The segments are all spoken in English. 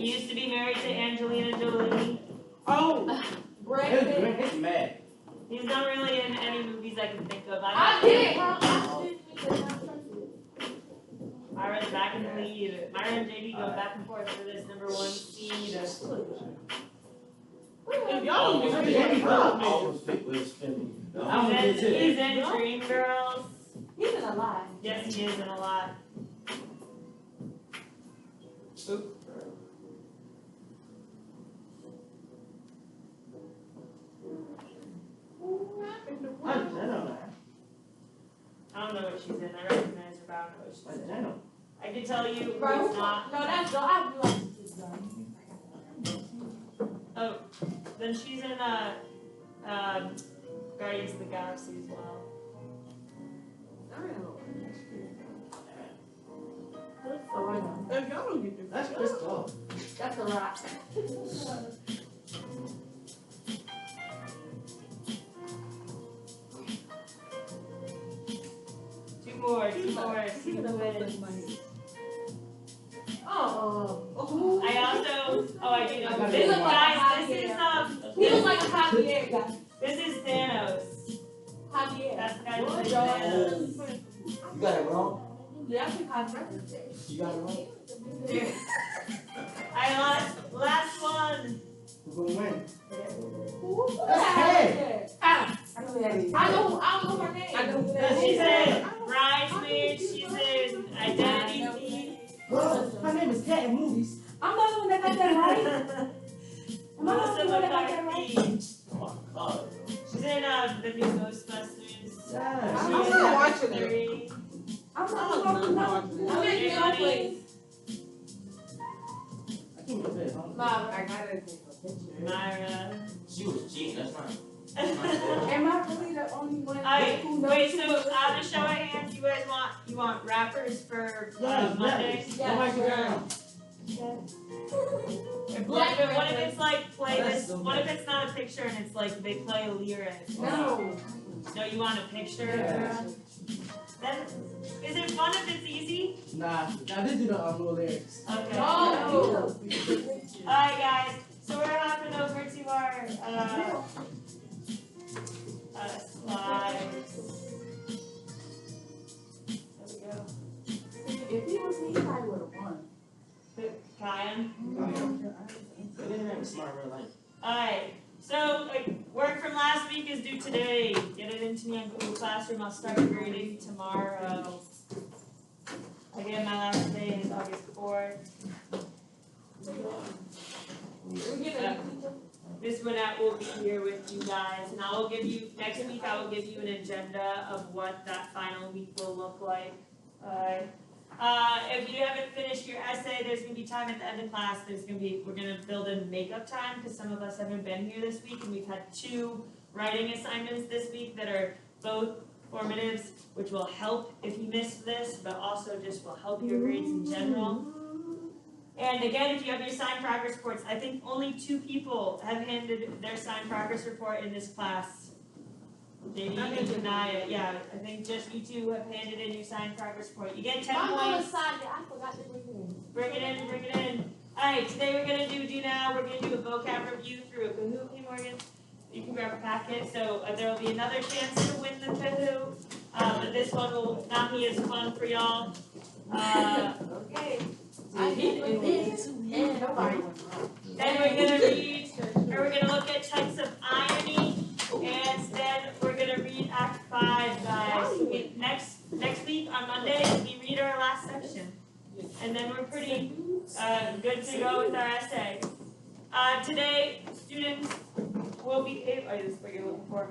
He used to be married to Angelina Jolie. Oh, Brandon. it's mad. He's not really in any movies I can think of. I did. Myra's back in the lead. Myra and JD go back and forth for this number 1 seed. Y'all don't get He's in Dreamgirls. He's in a lot. Yes, he is in a lot. I don't know what she's in. I recognize her, but I don't know what she's in. I can tell you it's not. No, that's I like this guy. Oh, then she's in Guardians of the Galaxy as well. That's Crystal. That's a lot. 2 more. See who wins. I do know. This is, guys, this is, he was like a Javier guy. this is Thanos. Javier. That's the guy who plays Thanos. You got it wrong. Yeah, I think I read it. You got it wrong. I last one. Who's gonna win? I don't know her name. I know who that She's is. in Bridesmaids. She's in Identity Thief. Her name is Cat in movies. I'm not the one that got that right. Am I not Melissa the one that got that right? McCarthy. Oh my God. She's in the new Ghostbusters. Yeah. She's in watching it. 3. I'm not Everybody. Myra, I got it. Myra. She was cheating. That's not. Am I really the only one Alright, who knows? wait, so the show of hands, you guys want rappers for Monday? What if it's like play this? What if it's not a picture and it's like they play a lyric? No. No, you want a picture? Yeah. Then is it fun if it's easy? Nah, this do the real lyrics. Okay. Oh. Alright guys, so we're hopping over to our slides. There we go. If he was me, I would have won. Kyan. They didn't have a smart real life. Alright, so work from last week is due today. Get it into me on Google Classroom. I'll start grading tomorrow. Again, my last day is August 4th. This one will be here with you guys, and I will give you, next week I will give you an agenda of what that final week will look like. If you haven't finished your essay, there's going to be time at the end of class. We're going to build in makeup time because some of us haven't been here this week, and we've had 2 writing assignments this week that are both formatives, which will help if you missed this, but also just will help your grades in general. And again, if you have your signed progress reports, I think only 2 people have handed their signed progress report in this class. JD and Janaya, yeah, I think just you 2 have handed in your signed progress report. You get 10 I'm points. on the side that I forgot to bring in. Bring it in. Alright, today we're going to do now, we're going to do a vocab review through a Kahoot. Hey Morgan, you can grab a packet. So there will be another chance to win the Kahoot, but this one will not be as fun for y'all. Okay. I need this. And nobody. Then we're going to read, or we're going to look at types of irony, and then we're going to read Act 5, guys. Next week on Monday, we read our last section. And then we're pretty good to go with our essay. Today, students will be able, oh, this is what you're looking for?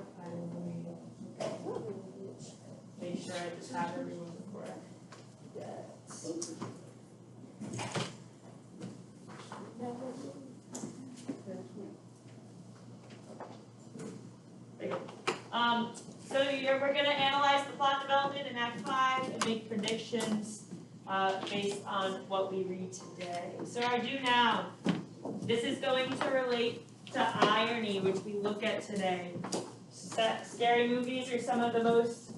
Make sure I just have everyone before I forget. So we're going to analyze the plot development in Act 5 and make predictions based on what we read today. So our do now, this is going to relate to irony, which we look at today. Scary movies are some of the most,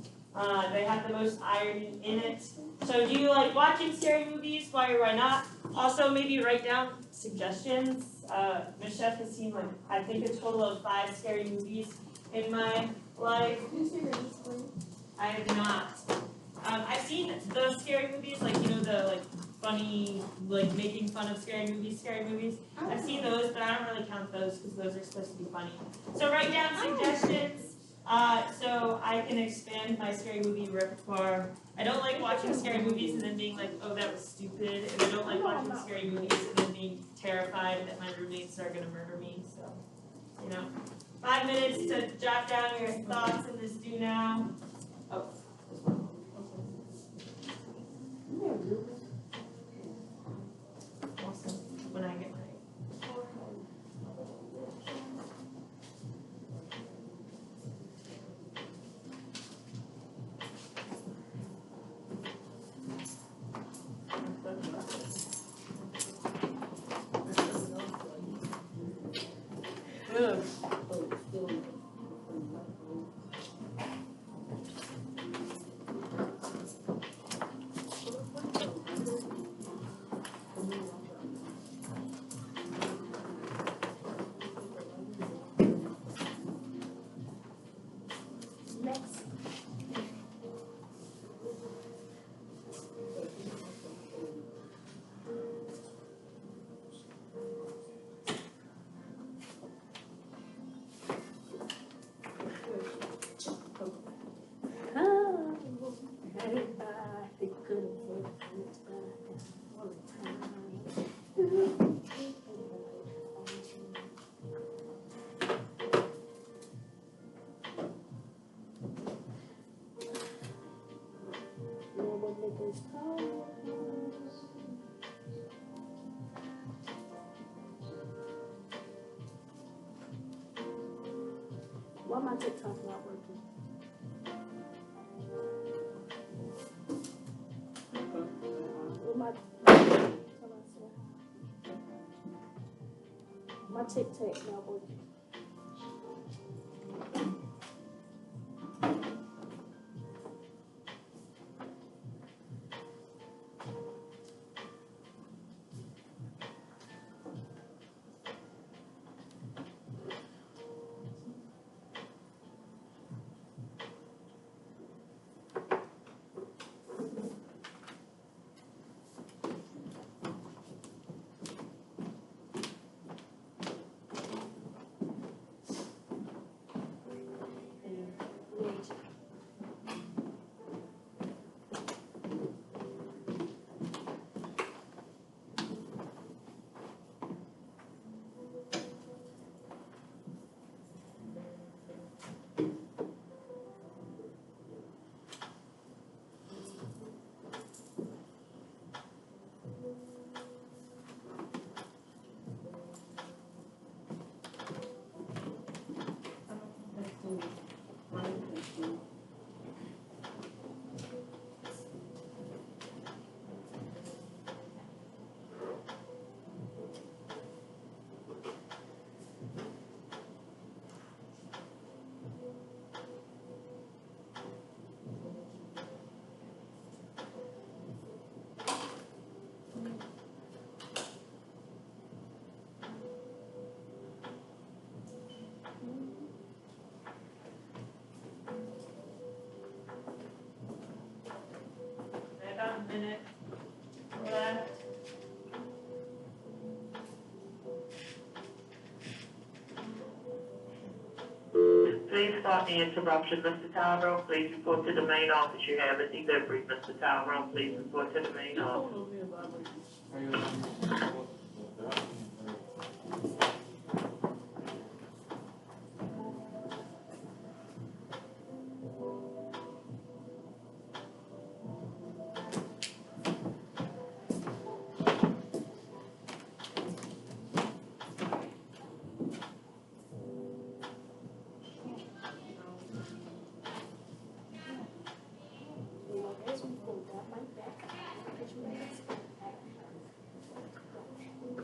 they have the most irony in it. So do you like watching scary movies? Why or why not? Also, maybe write down suggestions. Ms. Scheff has seen like, I think a total of 5 scary movies in my life. I have not. I've seen those scary movies, like, you know, the like funny, like making fun of scary movies. I've seen those, but I don't really count those because those are supposed to be funny. So write down suggestions, so I can expand my scary movie repertoire. I don't like watching scary movies and then being like, oh, that was stupid. And I don't like watching scary movies and then being terrified that my roommates are gonna murder me. So, you know, 5 minutes to jot down your thoughts in this do now. Oh, this one. Awesome. When I get my Why my TikTok not working? My TikTok not working. about a minute left. Please stop the interruption, Mr. Tyrone. Please report to the main office. You have a delivery, Mr. Tyrone. Please report to the main office.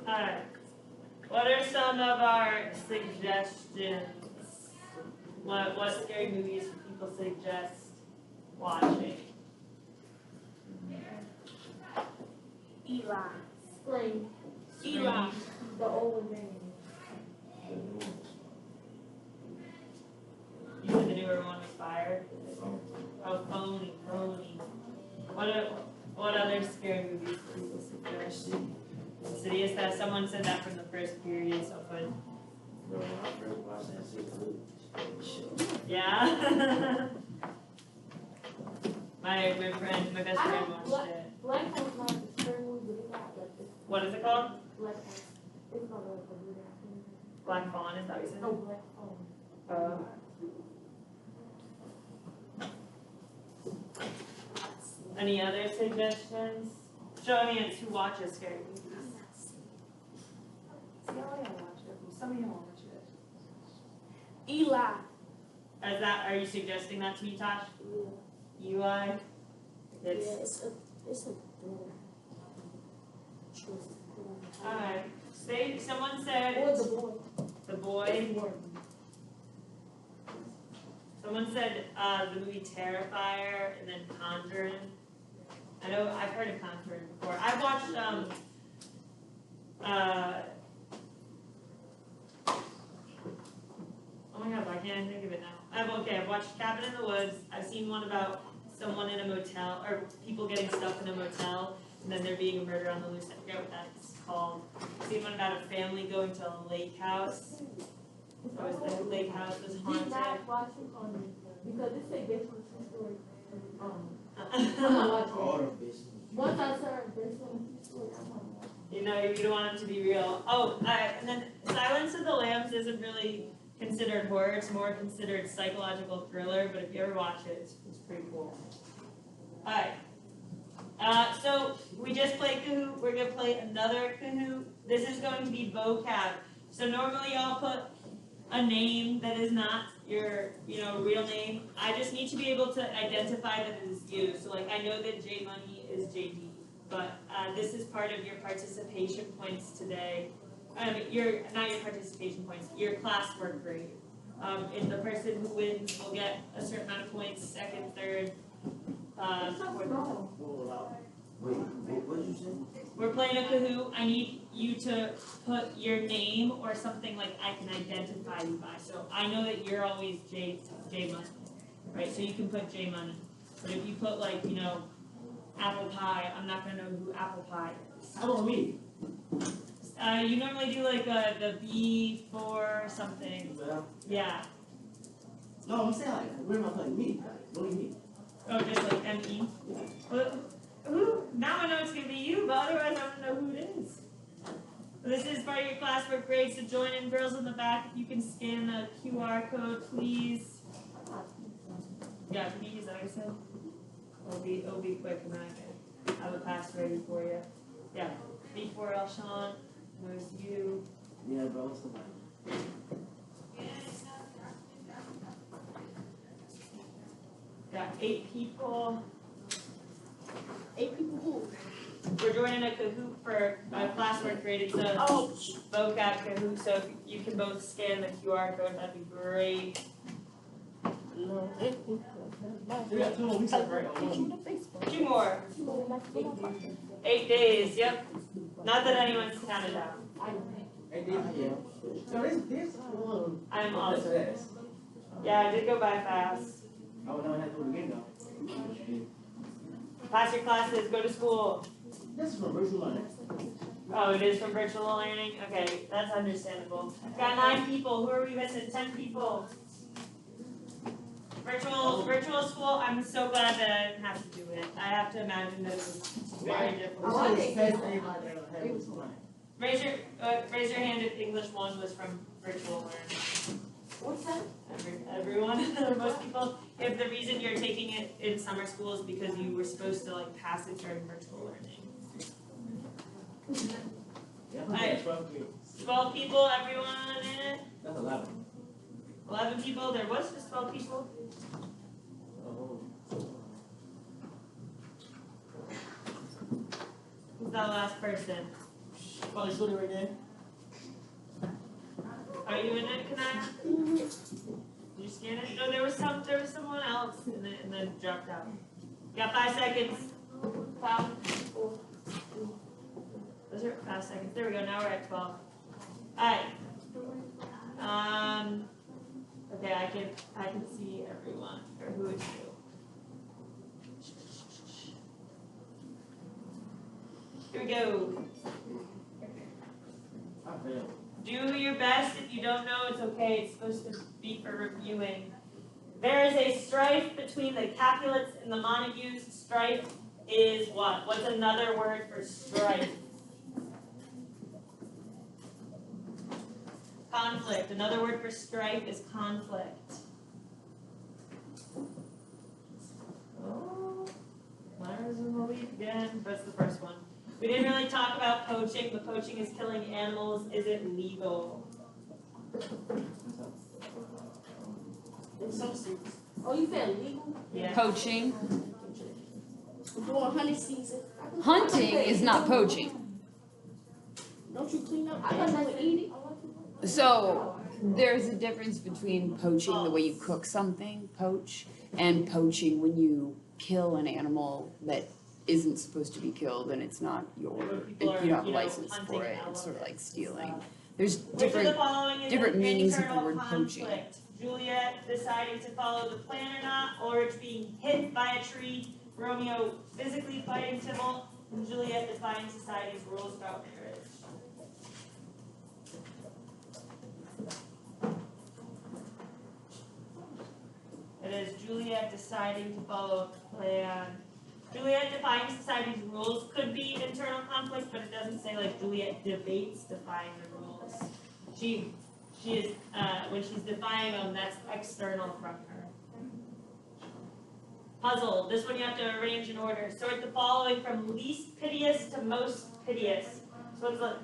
Alright. What are some of our suggestions? What scary movies do people suggest watching? Eli's. Spring. Eli. The old man. You said the newer one was fire. Oh, Pony. What other scary movies do people suggest? Insidious, that someone said that from the first period, so fun. Yeah. my best friend watched it. Black Phone's not a scary movie, but it's not like this. What is it called? Black Phone. It's not like a movie. Black Fawn, is that what you said? No, Black Phone. Any other suggestions? Show me who watches scary movies. See, I don't watch it. Some of y'all watch it. Eli. Are you suggesting that to me, Tosh? Eli? It's It's a alright. Someone said Or the boy. the boy. Someone said the movie Terrifier and then Conjuring. I know I've heard of Conjuring before. I've watched oh my god, I can't think of it now. I've watched Cabin in the Woods. I've seen one about someone in a motel or people getting stuck in a motel and then there being a murder on the loose. I forget what that's called. I've seen one about a family going to a lake house. So the lake house was Did haunted. not watch it on because this say based on a true story. Once I started based on a true story, I'm gonna watch it. You know, you don't want it to be real. Oh, and then Silence of the Lambs isn't really considered horror. It's more considered psychological thriller, but if you ever watch it, it's pretty cool. Alright. So we just played Kahoot. We're going to play another Kahoot. This is going to be vocab. So normally I'll put a name that is not your, real name. I just need to be able to identify that it is you. So like I know that J Money is JD, but this is part of your participation points today. Not your participation points, your classwork grade. And the person who wins will get a certain amount of points, second, third, Wait, what did you say? We're playing a Kahoot. I need you to put your name or something like I can identify you by. So I know that you're always J Money, right? So you can put J Money. But if you put like, apple pie, I'm not gonna know who apple pie is. How about me? You normally do like the B for something. Yeah. No, I'm saying like, where am I putting me? What do you mean? Oh, just like M-E. Well, now I know it's gonna be you, but otherwise I don't know who it is. This is part of your classwork grade, so join in, girls in the back. If you can scan the QR code, please. Yeah, please, is that what I said? It'll be quick, and then I can have a pass ready for you. Yeah, before Elshawn, there's you. Yeah, bro, what's the matter? Got 8 people. 8 people who? We're joining a Kahoot for classwork grade. It's a vocab Kahoot, so if you can both scan the QR code, that'd be great. We got 2 more weeks left, right? 2 more. 8 days, yep. Not that anyone's counted out. Hey, Dave, yeah. So this I'm that's awesome. fast. Yeah, I did go by fast. I would never have to do it again though. Pass your classes, go to school. This is from virtual learning. Oh, it is from virtual learning? Okay, that's understandable. Got 9 people. Who are we missing? 10 people. Virtual school, I'm so glad that I didn't have to do it. I have to imagine that it was very difficult. Raise your hand if English 1 was from virtual learning. What's that? Everyone, most people. If the reason you're taking it in summer school is because you were supposed to pass it during virtual learning. Yeah, 12 people, everyone in it? that's 11. 11 people, there was just 12 people. Who's that last person? Probably shooting right there. Are you in it, Kanaya? Did you scan it? No, there was someone else and then dropped out. Got 5 seconds. 5, 4, 3, Those are fast seconds. There we go. Now we're at 12. Alright. Okay, I can see everyone or who is who. Here we go. I failed. Do your best. If you don't know, it's okay. It's supposed to be for reviewing. There is a strife between the Capulets and the Montagues. Strife is what? What's another word for strife? Conflict. Another word for strife is conflict. Oh, Myra's in the lead again. That's the first one. We didn't really talk about poaching, but poaching is killing animals. Is it legal? Oh, you said legal? Yeah. Poaching. During hunting season. Hunting is not poaching. Don't you clean up? I thought you would eat it. So there's a difference between poaching, the way you cook something, poach, and poaching when you kill an animal that isn't supposed to be killed and it's not your, you don't have a license for it. It's sort of like stealing. There's Which of the different, following is different an meanings of the internal word poaching. conflict? Juliet deciding to follow the plan or not, Ulrich being hit by a tree, Romeo physically fighting Tybalt, and Juliet defying society's rules about marriage. It is Juliet deciding to follow a plan. Juliet defying society's rules could be internal conflict, but it doesn't say like Juliet debates defying the rules. She is, when she's defying them, that's external from her. Puzzle. This one you have to arrange in order. Sort the following from least piteous to most piteous. So it's like,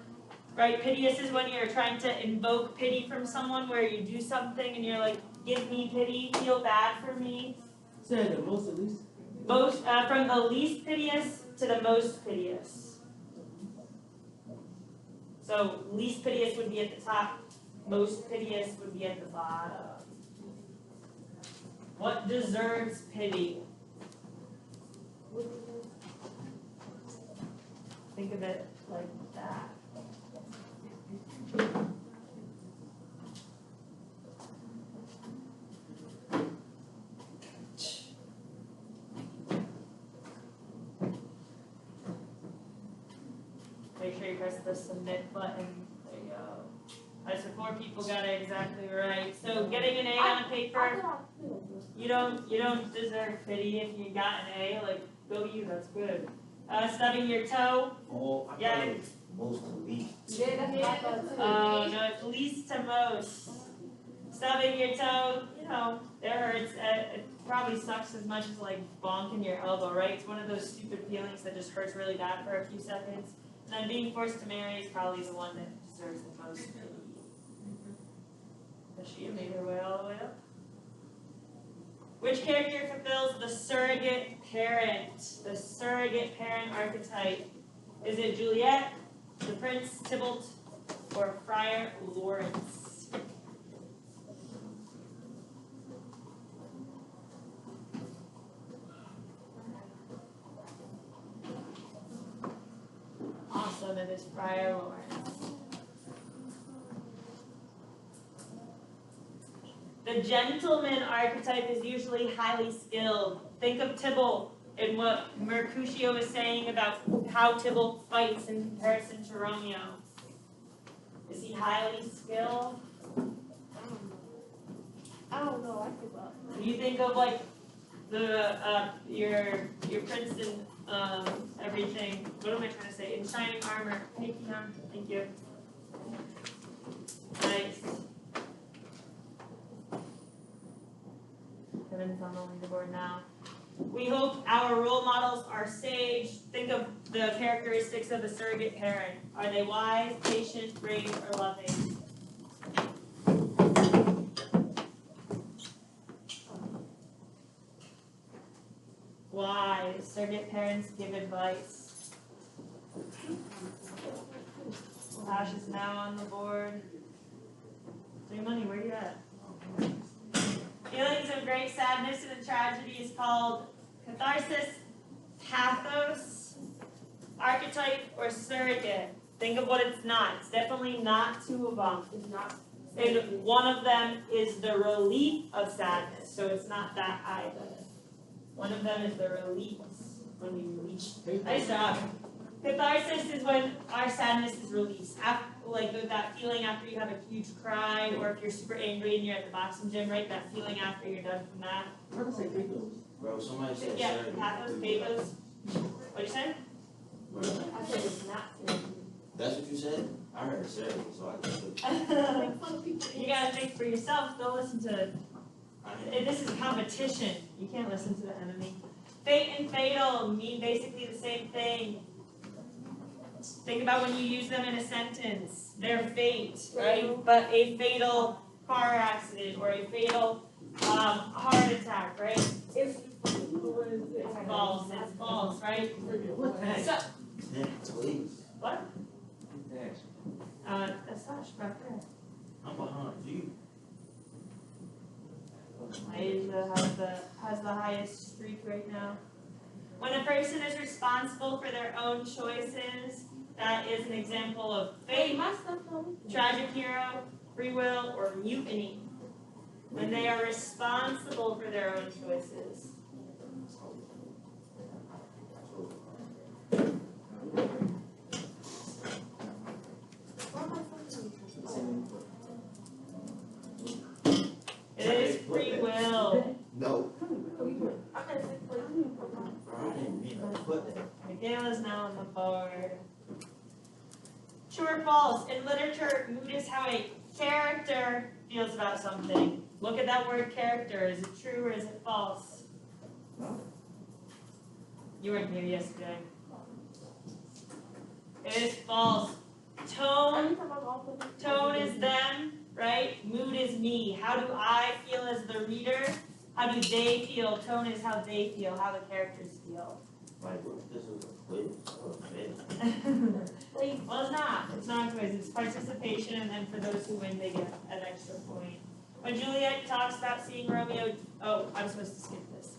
right, piteous is when you're trying to invoke pity from someone where you do something and you're like, give me pity, feel bad for me. Say the most at least. Most, from the least piteous to the most piteous. So least piteous would be at the top, most piteous would be at the bottom. What deserves pity? Think of it like that. Make sure you press the submit button. There you go. Alright, so 4 people got it exactly right. So getting an A on a paper, you don't deserve pity if you got an A. Like, go you, that's good. Stubbing your toe. Oh, I Yeah. thought it was most to least. Yeah, that's what I thought too. Oh no, it's least to most. Stubbing your toe, you know, it hurts. It probably sucks as much as like bonking your elbow, right? It's one of those stupid feelings that just hurts really bad for a few seconds. And then being forced to marry is probably the one that deserves the most pity. Does she have made her way all the way up? Which character fulfills the surrogate parent? The surrogate parent archetype. Is it Juliet, the Prince Tybalt, or Friar Lawrence? Awesome, it is Friar Lawrence. The gentleman archetype is usually highly skilled. Think of Tybalt and what Mercutio was saying about how Tybalt fights in comparison to Romeo. Is he highly skilled? I don't know, I give up. You think of like the your Princeton everything. What am I trying to say? In shining armor. Thank you, Mom. Thank you. Nice. Kevin's on the leaderboard now. We hope our role models are sage. Think of the characteristics of a surrogate parent. Are they wise, patient, brave, or loving? Wise. Surrogate parents give advice. Ash is now on the board. Free money, where you at? Feelings of great sadness and tragedy is called catharsis, pathos, archetype, or surrogate. Think of what it's not. It's definitely not two of them. It's not. And one of them is the relief of sadness, so it's not that either. One of them is the release, when we release. Nice job. Catharsis is when our sadness is released. Like that feeling after you have a huge cry, or if you're super angry and you're at the boxing gym, right? That feeling after you're done from that. I'm gonna say pathos. Bro, somebody said Yeah, Saturday. pathos, pathos. What'd you say? Bro, I said it's not. that's what you said? I heard Saturday, so I just took. You gotta think for yourself. Don't listen to. This is competition. You can't listen to the enemy. Fate and fatal mean basically the same thing. Think about when you use them in a sentence. They're fate, right? But a fatal car accident or a fatal heart attack, right? It's false. It's false, right? So, Yeah, please. what? That's not right there. I'm behind you. Asia has the highest streak right now. When a person is responsible for their own choices, that is an example of Hey, fate, my stuff on. tragic hero, free will, or mutiny. When they are responsible for their own choices. It is free will. No. Bro, I didn't mean to put that. Michaela's now on the board. True or false? In literature, mood is how a character feels about something. Look at that word character. Is it true or is it false? You weren't here yesterday. It is false. Tone is them, right? Mood is me. How do I feel as the reader? How do they feel? Tone is how they feel, how the characters feel. Like, this is a quiz. Oh, man. Well, it's not. It's not a quiz. It's participation, and then for those who win, they get an extra point. When Juliet talks about seeing Romeo, oh, I'm supposed to skip this.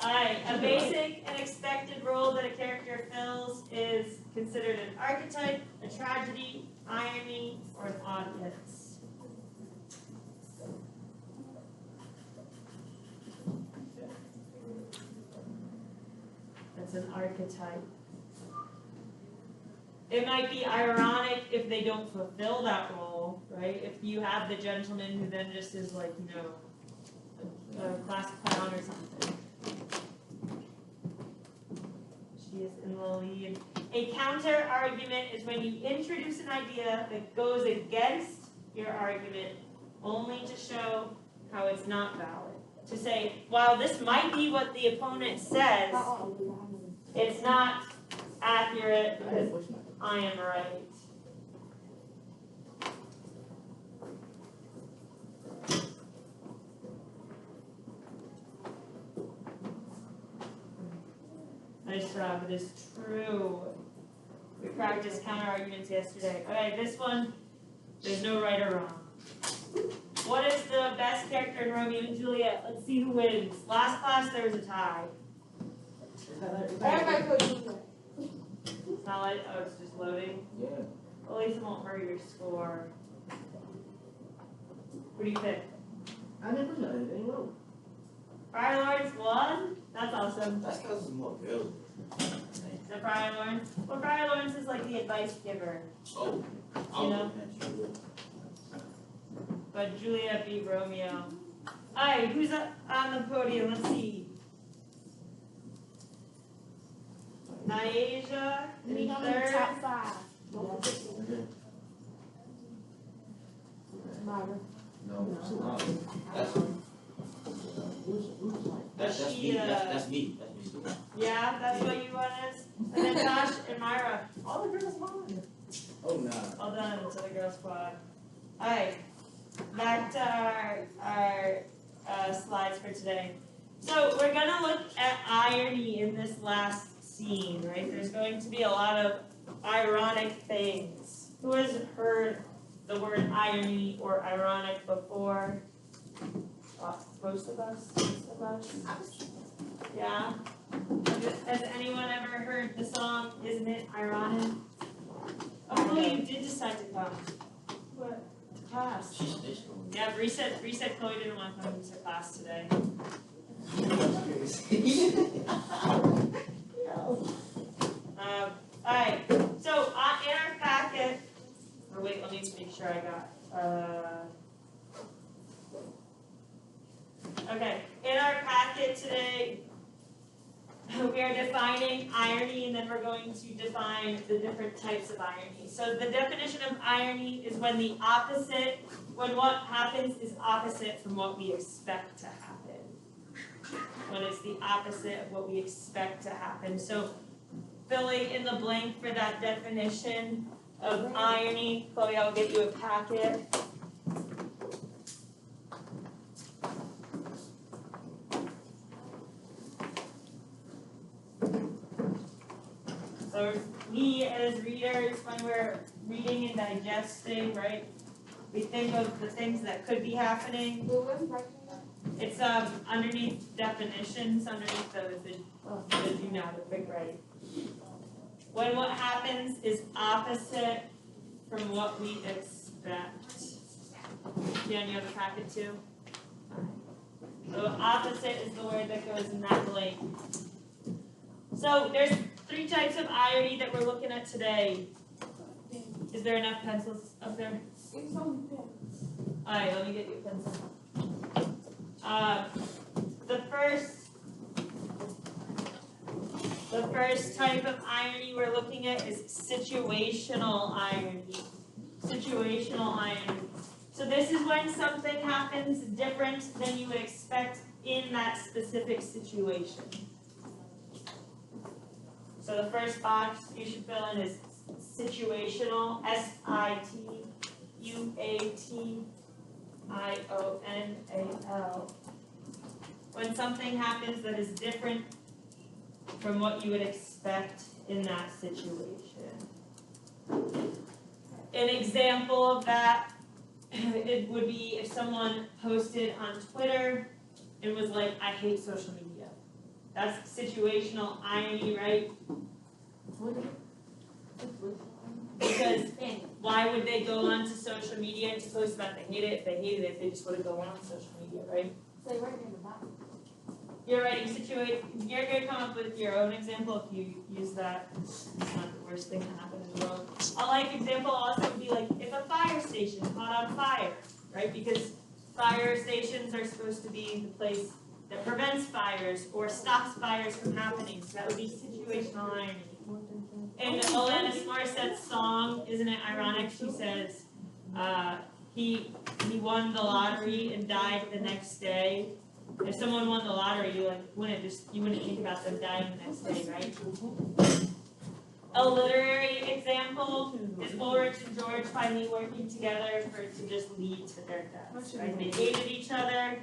Alright, a basic and expected role that a character fills is considered an archetype, a tragedy, irony, or an audience. That's an archetype. It might be ironic if they don't fulfill that role, right? If you have the gentleman who then just is like, you know, a class clown or something. She is in the lead. A counter argument is when you introduce an idea that goes against your argument only to show how it's not valid. To say, while this might be what the opponent says, it's not accurate because I am right. Nice job, it is true. We practiced counter arguments yesterday. Okay, this one, there's no right or wrong. What is the best character in Romeo and Juliet? Let's see who wins. Last class there was a tie. Everybody put Juliet. It's not like, oh, it's just loading. Yeah. At least it won't hurt your score. What do you pick? I never know. It ain't low. Friar Lawrence won? That's awesome. That's because it's more girls. The Friar Lawrence? Well, Friar Lawrence is like the advice giver. Oh. You know? But Juliet beat Romeo. Alright, who's up on the podium? Let's see. Nyasia We in got the third. top 5. Myra. No. That's me. That's me. Yeah, that's what you wanted. And then Josh and Myra. All the girls won. Oh, nah. All done to the girl squad. Alright, back to our slides for today. So we're gonna look at irony in this last scene, right? There's going to be a lot of ironic things. Who has heard the word irony or ironic before? most of us. Yeah. Has anyone ever heard the song, Isn't It Ironic? Oh, Chloe, you did decide to come. What? To class. Yeah, Bree said Chloe didn't want to come to class today. Alright, so in our packet, or wait, let me make sure I got, okay, in our packet today, we are defining irony, and then we're going to define the different types of irony. So the definition of irony is when what happens is opposite from what we expect to happen. When it's the opposite of what we expect to happen. So filling in the blank for that definition of irony, Chloe, I'll get you a packet. So we as readers, when we're reading and digesting, right, we think of the things that could be happening. It's underneath definitions, underneath the do not, the big right. When what happens is opposite from what we expect. Dan, you have a packet too? So opposite is the word that goes in that blank. So there's 3 types of irony that we're looking at today. Is there enough pencils up there? Alright, let me get you a pencil. The first type of irony we're looking at is situational irony. Situational irony. So this is when something happens different than you would expect in that specific situation. So the first box you should fill in is situational, situational. When something happens that is different from what you would expect in that situation. An example of that, it would be if someone posted on Twitter and was like, I hate social media. That's situational irony, right? Because why would they go onto social media to post about they hate it if they hated it if they just would have gone on social media, right? You're writing you're going to come up with your own example if you use that. It's not the worst thing that happened in the world. A like example also would be like if a fire station caught on fire, right? Because fire stations are supposed to be the place that prevents fires or stops fires from happening. So that would be situational irony. In Alanis Morissette's song, Isn't It Ironic? She says he won the lottery and died the next day. If someone won the lottery, you wouldn't think about them dying the next day, right? A literary example is Ulrich and George finally working together to just lead to their deaths. Right? They hated each other,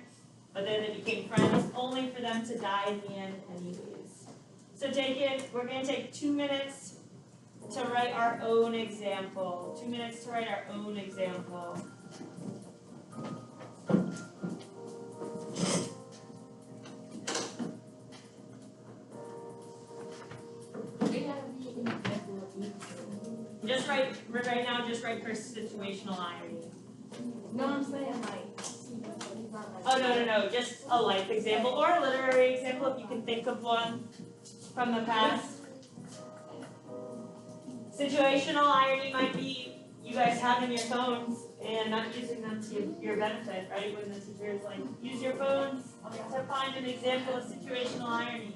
but then they became friends, only for them to die in the end anyways. So we're going to take 2 minutes to write our own example. 2 minutes to write our own example. Just write, right now, just write for situational irony. No, I'm saying like. Oh, no, just a life example or a literary example if you can think of one from the past. Situational irony might be you guys having your phones and not using them to your benefit, right? When the teacher is like, use your phones to find an example of situational irony.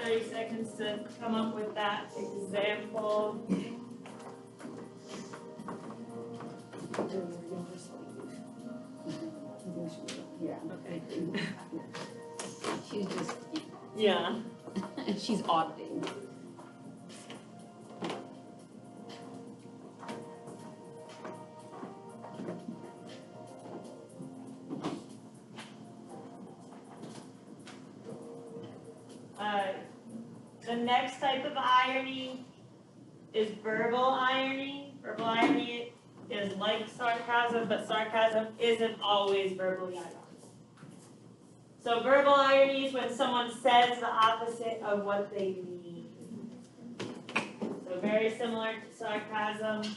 30 seconds to come up with that example. Yeah. Okay. She's just, Yeah. she's auditing. The next type of irony is verbal irony. Verbal irony is like sarcasm, but sarcasm isn't always verbally ironic. So verbal irony is when someone says the opposite of what they mean. So very similar to sarcasm,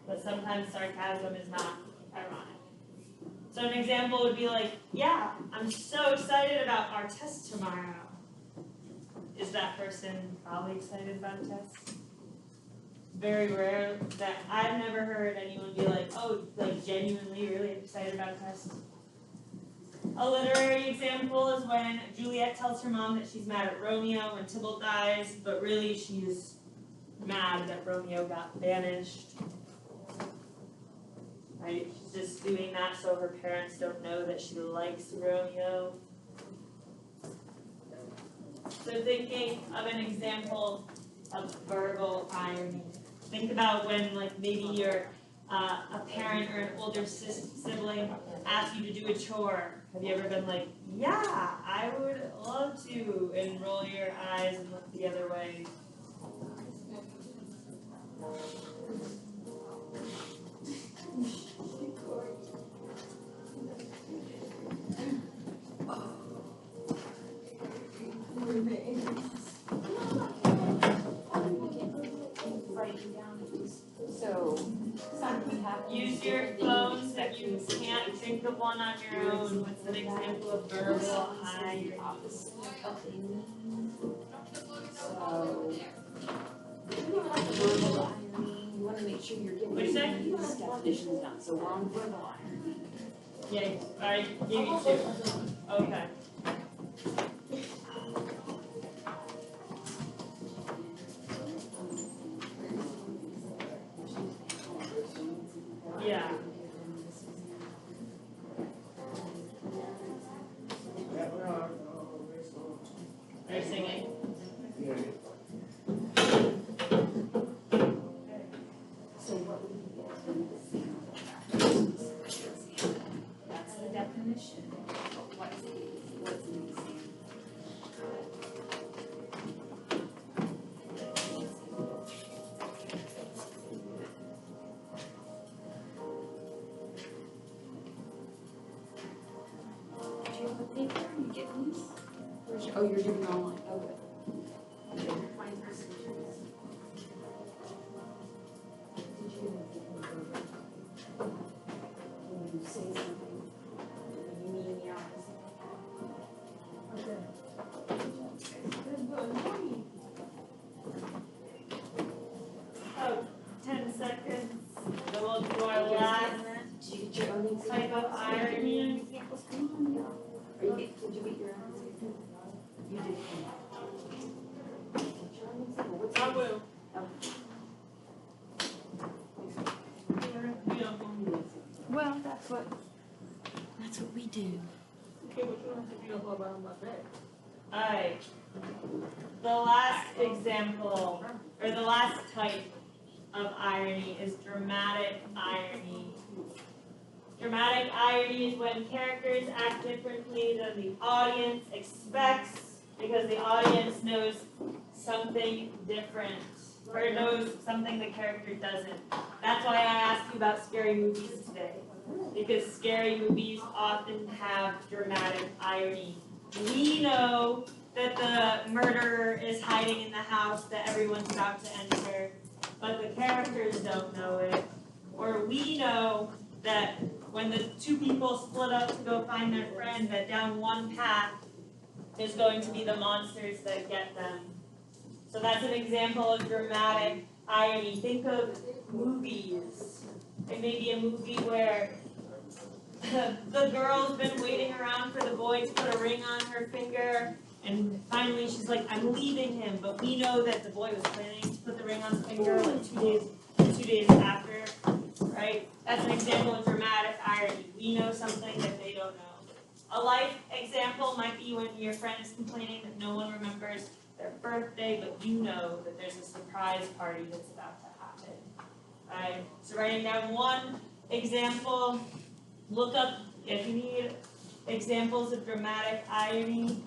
but sometimes sarcasm is not ironic. So an example would be like, yeah, I'm so excited about our test tomorrow. Is that person probably excited about a test? Very rare that I've never heard anyone be like, oh, like genuinely really excited about a test. A literary example is when Juliet tells her mom that she's mad at Romeo when Tybalt dies, but really she's mad that Romeo got banished. Right? She's just doing that so her parents don't know that she likes Romeo. So thinking of an example of verbal irony. Think about when like maybe you're a parent or an older sibling asks you to do a chore. Have you ever been like, yeah, I would love to, and roll your eyes and look the other way? So, Use your phones if you can't think of one on your own. What's an example of verbal irony? verbal irony, you wanna make sure you're What'd you say? getting these definitions done, so we're on verbal irony. Yeah, I gave you two. Okay. Yeah. Are you singing? So what would you get? That's the definition. What's an example? Do you have a paper? You get these? Oh, you're doing it online. Oh, good. Find your signatures. Did you when you say something, you mean the opposite? Okay. Oh, 10 seconds. Then we'll do our last Did you get your own type of irony. Did you get your own example? You did. What's your own example? What's I yours? will. Well, that's what we do. Okay, but you don't have to be all about my back. Alright. The last example, or the last type of irony is dramatic irony. Dramatic irony is when characters act differently than the audience expects because the audience knows something different or knows something the character doesn't. That's why I asked you about scary movies today, because scary movies often have dramatic irony. We know that the murderer is hiding in the house that everyone's about to enter, but the characters don't know it. Or we know that when the two people split up to go find their friend, that down one path is going to be the monsters that get them. So that's an example of dramatic irony. Think of movies. It may be a movie where the girl's been waiting around for the boy to put a ring on her finger, And finally, she's like, I'm leaving him, but we know that the boy was planning to put the ring on his finger like 2 days after, right? That's an example of dramatic irony. We know something that they don't know. A life example might be when your friend is complaining that no one remembers their birthday, but you know that there's a surprise party that's about to happen. Alright, so writing down one example, look up if you need examples of dramatic irony.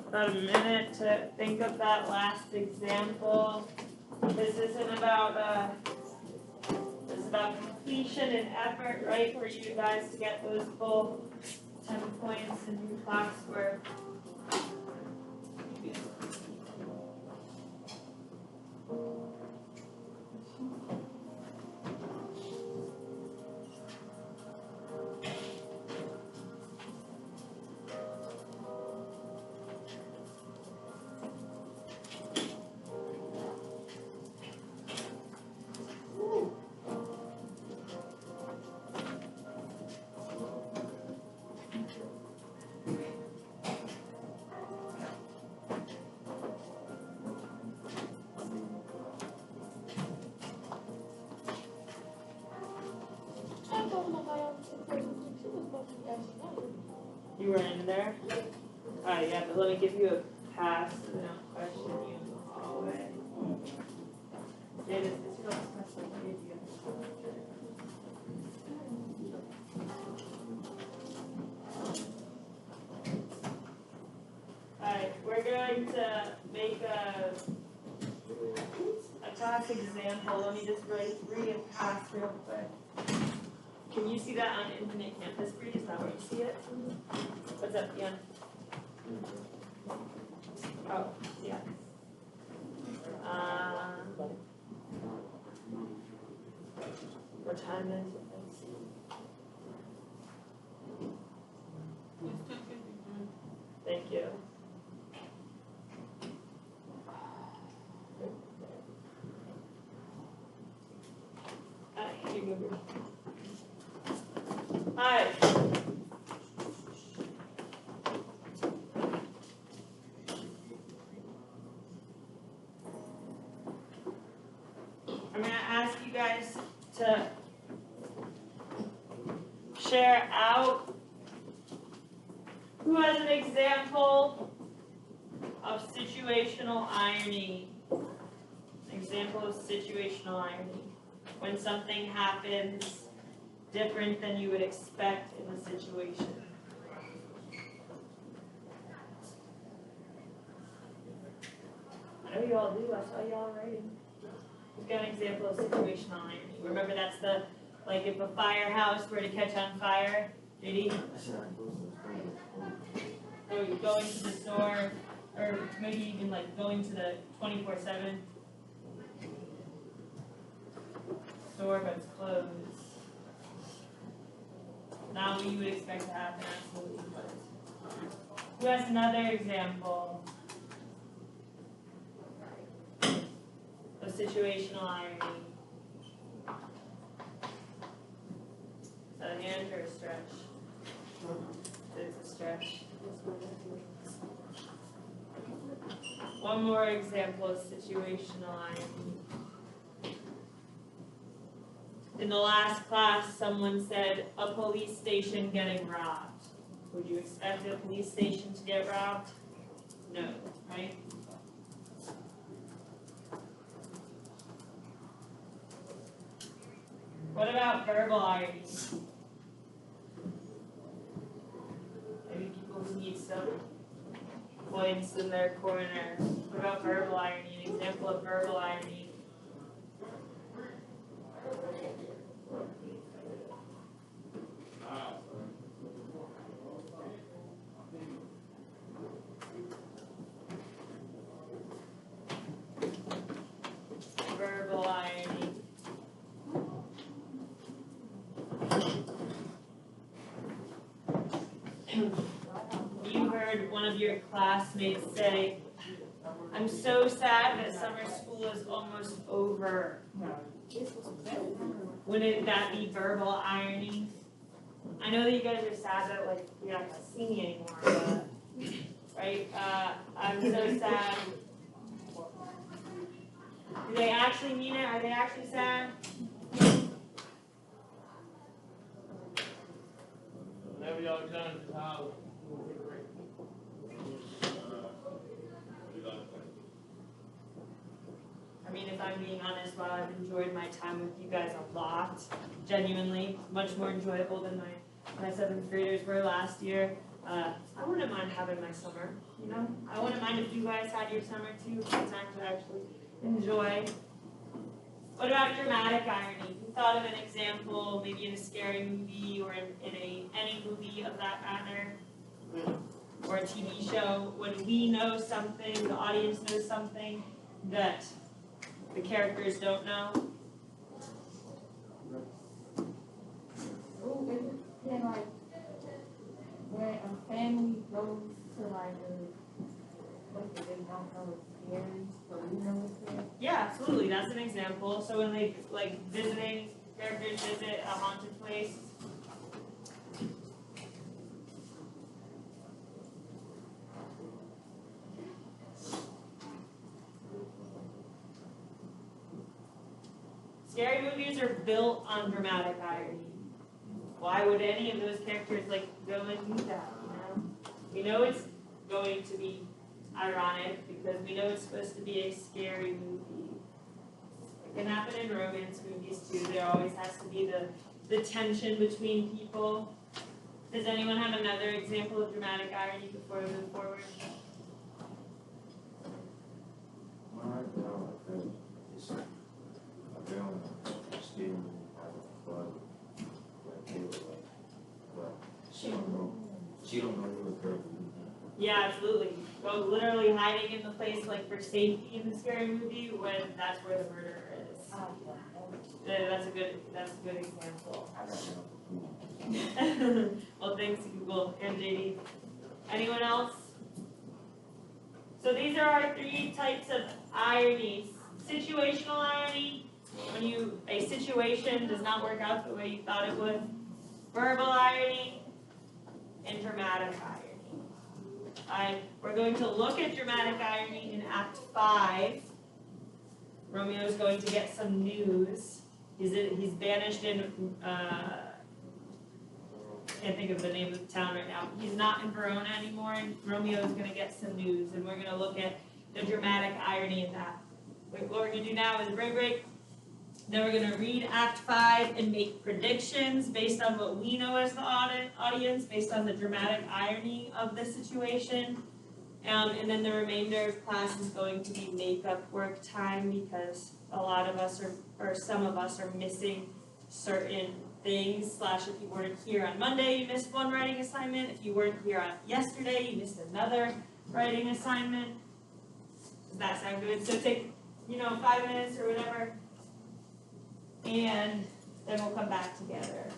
About a minute to think of that last example. This isn't about this is about completion and effort, right? For you guys to get those full 10 points in your classwork. You were in there? Alright, yeah, but let me give you a pass and then I'll question you in the hallway. Yeah, this is real special. I'll give you. Alright, we're going to make a class example. Let me just read a pass real quick. Can you see that on Infinite Campus Read? Is that where you see it? What's up, Ian? Oh, yeah. What time is it? Let's see. Thank you. You move it. Hi. I'm going to ask you guys to share out who has an example of situational irony. An example of situational irony. When something happens different than you would expect in the situation. I know you all do, I saw you all writing. We've got an example of situational irony. Remember that's the, like if a firehouse were to catch on fire, Judy? Or going to the store, or maybe even like going to the 24/7 store but it's closed. Not what you would expect to happen, absolutely, but who has another example of situational irony? Is that a hand or a stretch? It's a stretch. One more example of situational irony. in the last class, someone said a police station getting robbed. Would you expect a police station to get robbed? No, right? What about verbal irony? Maybe people who need some points in their corner. What about verbal irony? An example of verbal irony. Verbal irony. You heard one of your classmates say, "I'm so sad that summer school is almost over." Wouldn't that be verbal irony? I know that you guys are sad that like you're not gonna see me anymore, but right? I'm so sad. Do they actually mean it? Are they actually sad? Whenever y'all done to college. I mean, if I'm being honest, while I've enjoyed my time with you guys a lot, genuinely, much more enjoyable than my seventh graders were last year, I wouldn't mind having my summer, you know? I wouldn't mind if you guys had your summer too, time to actually enjoy. What about dramatic irony? You thought of an example, maybe in a scary movie or in any movie of that matter, or a TV show, when we know something, the audience knows something that the characters don't know. Ooh, is it then like when a family goes to like a place that they don't know is scary, but we know it's scary? Yeah, absolutely. That's an example. So when they like visiting characters visit a haunted place. Scary movies are built on dramatic irony. Why would any of those characters like go and do that, you know? We know it's going to be ironic because we know it's supposed to be a scary movie. It can happen in romance movies too. There always has to be the tension between people. Does anyone have another example of dramatic irony before we move forward? She don't know who the girl is. Yeah, absolutely. Well, literally hiding in the place like for safety in the scary movie when that's where the murderer is. That's a good example. Well, thanks Google and JD. Anyone else? So these are our three types of ironies. Situational irony, when a situation does not work out the way you thought it would. Verbal irony, and dramatic irony. We're going to look at dramatic irony in Act 5. Romeo's going to get some news. He's banished in, can't think of the name of the town right now. He's not in Verona anymore, and Romeo is going to get some news, and we're going to look at the dramatic irony in that. What we're going to do now is a break. Then we're going to read Act 5 and make predictions based on what we know as the audience, based on the dramatic irony of the situation. And then the remainder of class is going to be makeup work time because a lot of us or some of us are missing certain things. / if you weren't here on Monday, you missed one writing assignment. If you weren't here on yesterday, you missed another writing assignment. Does that sound good? So take, 5 minutes or whatever. And then we'll come back together.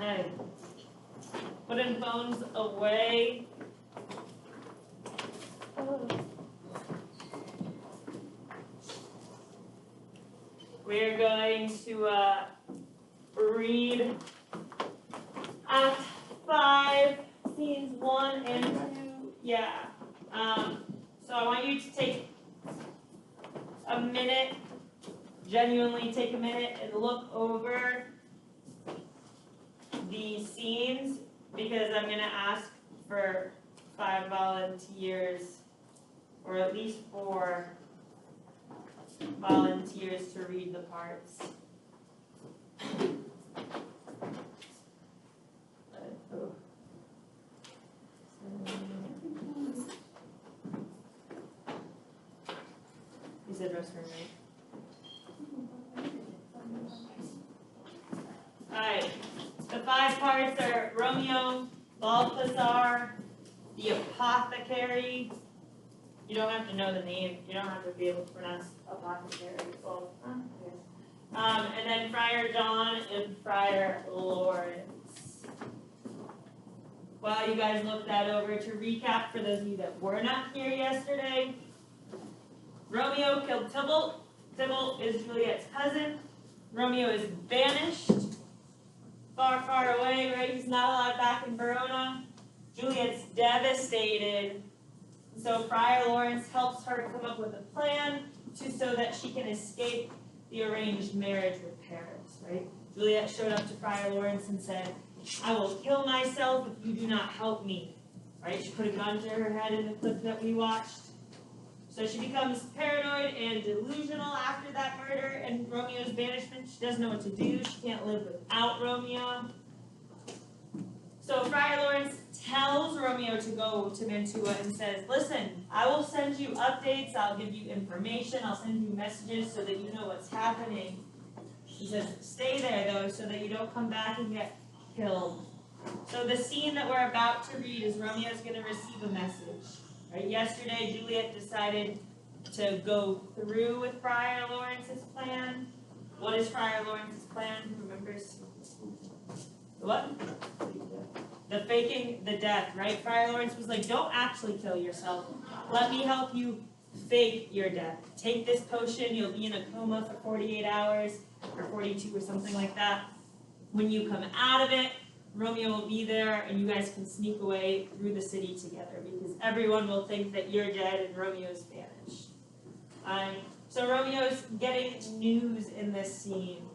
Hey. Putting phones away. We're going to read Act 5, scenes 1 and 2. Yeah. So I want you to take a minute, genuinely take a minute and look over the scenes because I'm going to ask for 5 volunteers, or at least 4 volunteers to read the parts. You said restroom, right? Alright, the 5 parts are Romeo, Balthazar, the apothecary. You don't have to know the name, you don't have to be able to pronounce apothecary. Well, yes. And then Friar John and Friar Lawrence. While you guys look that over, to recap for those of you that were not here yesterday, Romeo killed Tybalt. Tybalt is Juliet's cousin. Romeo is banished far, far away, right? He's not allowed back in Verona. Juliet's devastated. So Friar Lawrence helps her come up with a plan so that she can escape the arranged marriage with Paris, right? Juliet showed up to Friar Lawrence and said, I will kill myself if you do not help me, right? She put a gun to her head in the clip that we watched. So she becomes paranoid and delusional after that murder and Romeo's banishment. She doesn't know what to do. She can't live without Romeo. So Friar Lawrence tells Romeo to go to Mantua and says, listen, I will send you updates, I'll give you information, I'll send you messages so that you know what's happening. He says, stay there though, so that you don't come back and get killed. So the scene that we're about to read is Romeo's going to receive a message. Right? Yesterday, Juliet decided to go through with Friar Lawrence's plan. What is Friar Lawrence's plan? Who remembers? What? The faking the death, right? Friar Lawrence was like, don't actually kill yourself. Let me help you fake your death. Take this potion, you'll be in a coma for 48 hours, or 42 or something like that. When you come out of it, Romeo will be there and you guys can sneak away through the city together because everyone will think that you're dead and Romeo's vanished. So Romeo's getting news in this scene.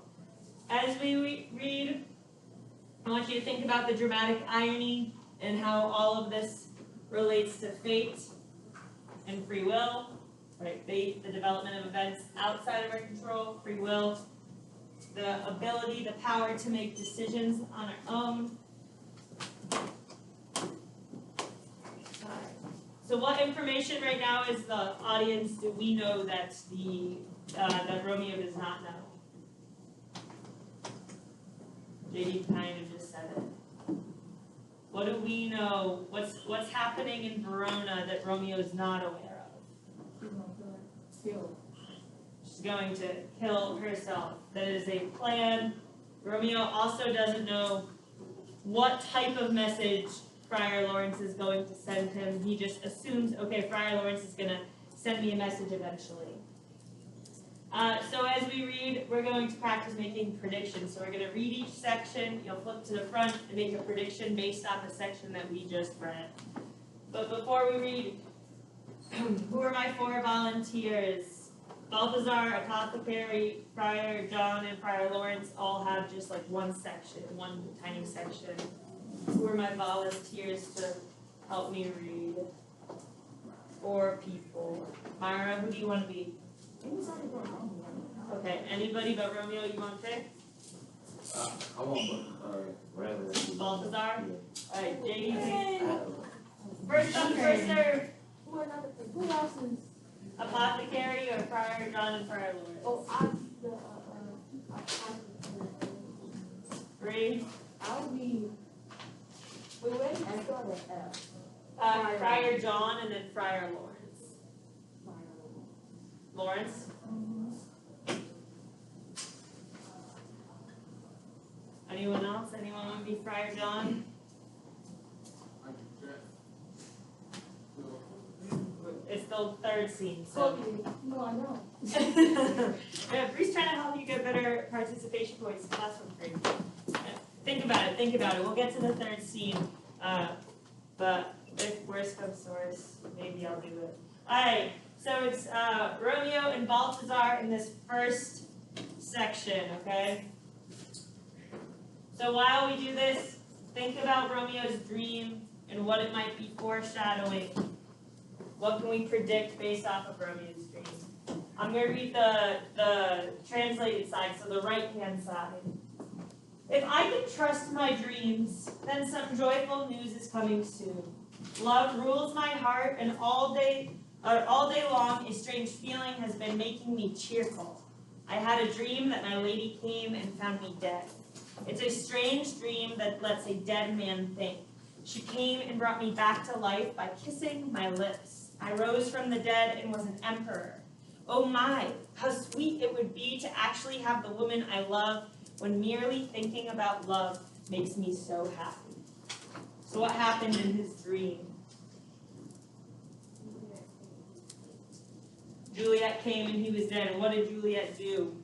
As we read, I want you to think about the dramatic irony and how all of this relates to fate and free will, right? Fate, the development of events outside of our control, free will, the ability, the power to make decisions on our own. So what information right now is the audience do we know that that Romeo does not know? JD kind of just said it. What do we know? What's happening in Verona that Romeo is not aware of? She's going to kill herself. That is a plan. Romeo also doesn't know what type of message Friar Lawrence is going to send him. He just assumes, okay, Friar Lawrence is going to send me a message eventually. So as we read, we're going to practice making predictions. So we're going to read each section. You'll flip to the front and make a prediction based on the section that we just read. But before we read, who are my 4 volunteers? Balthazar, Apothecary, Friar John, and Friar Lawrence all have just like one section, one tiny section. Who are my volunteers to help me read? 4 people. Myra, who do you want to be? Okay, anybody but Romeo you want to pick? I want whatever. Balthazar? Alright, JD. First come, first serve. Who else is? Apothecary or Friar John and Friar Lawrence? Oh, I'm the, 3. I'll be, wait, where did you start at F? Friar John and then Friar Lawrence. Lawrence? Anyone else? Anyone want to be Friar John? It's the third scene, so. No, I know. Yeah, Bree's trying to help you get better participation points in classroom free. Think about it. We'll get to the third scene. But if worse comes to worse, maybe I'll do it. Alright, so it's Romeo and Balthazar in this first section, okay? So while we do this, think about Romeo's dream and what it might be foreshadowing. What can we predict based off of Romeo's dream? I'm going to read the translated side, so the right-hand side. If I can trust my dreams, then some joyful news is coming soon. Love rules my heart, and all day long, a strange feeling has been making me cheerful. I had a dream that my lady came and found me dead. It's a strange dream that lets a dead man think. She came and brought me back to life by kissing my lips. I rose from the dead and was an emperor. Oh my, how sweet it would be to actually have the woman I love when merely thinking about love makes me so happy. So what happened in his dream? Juliet came and he was dead. And what did Juliet do?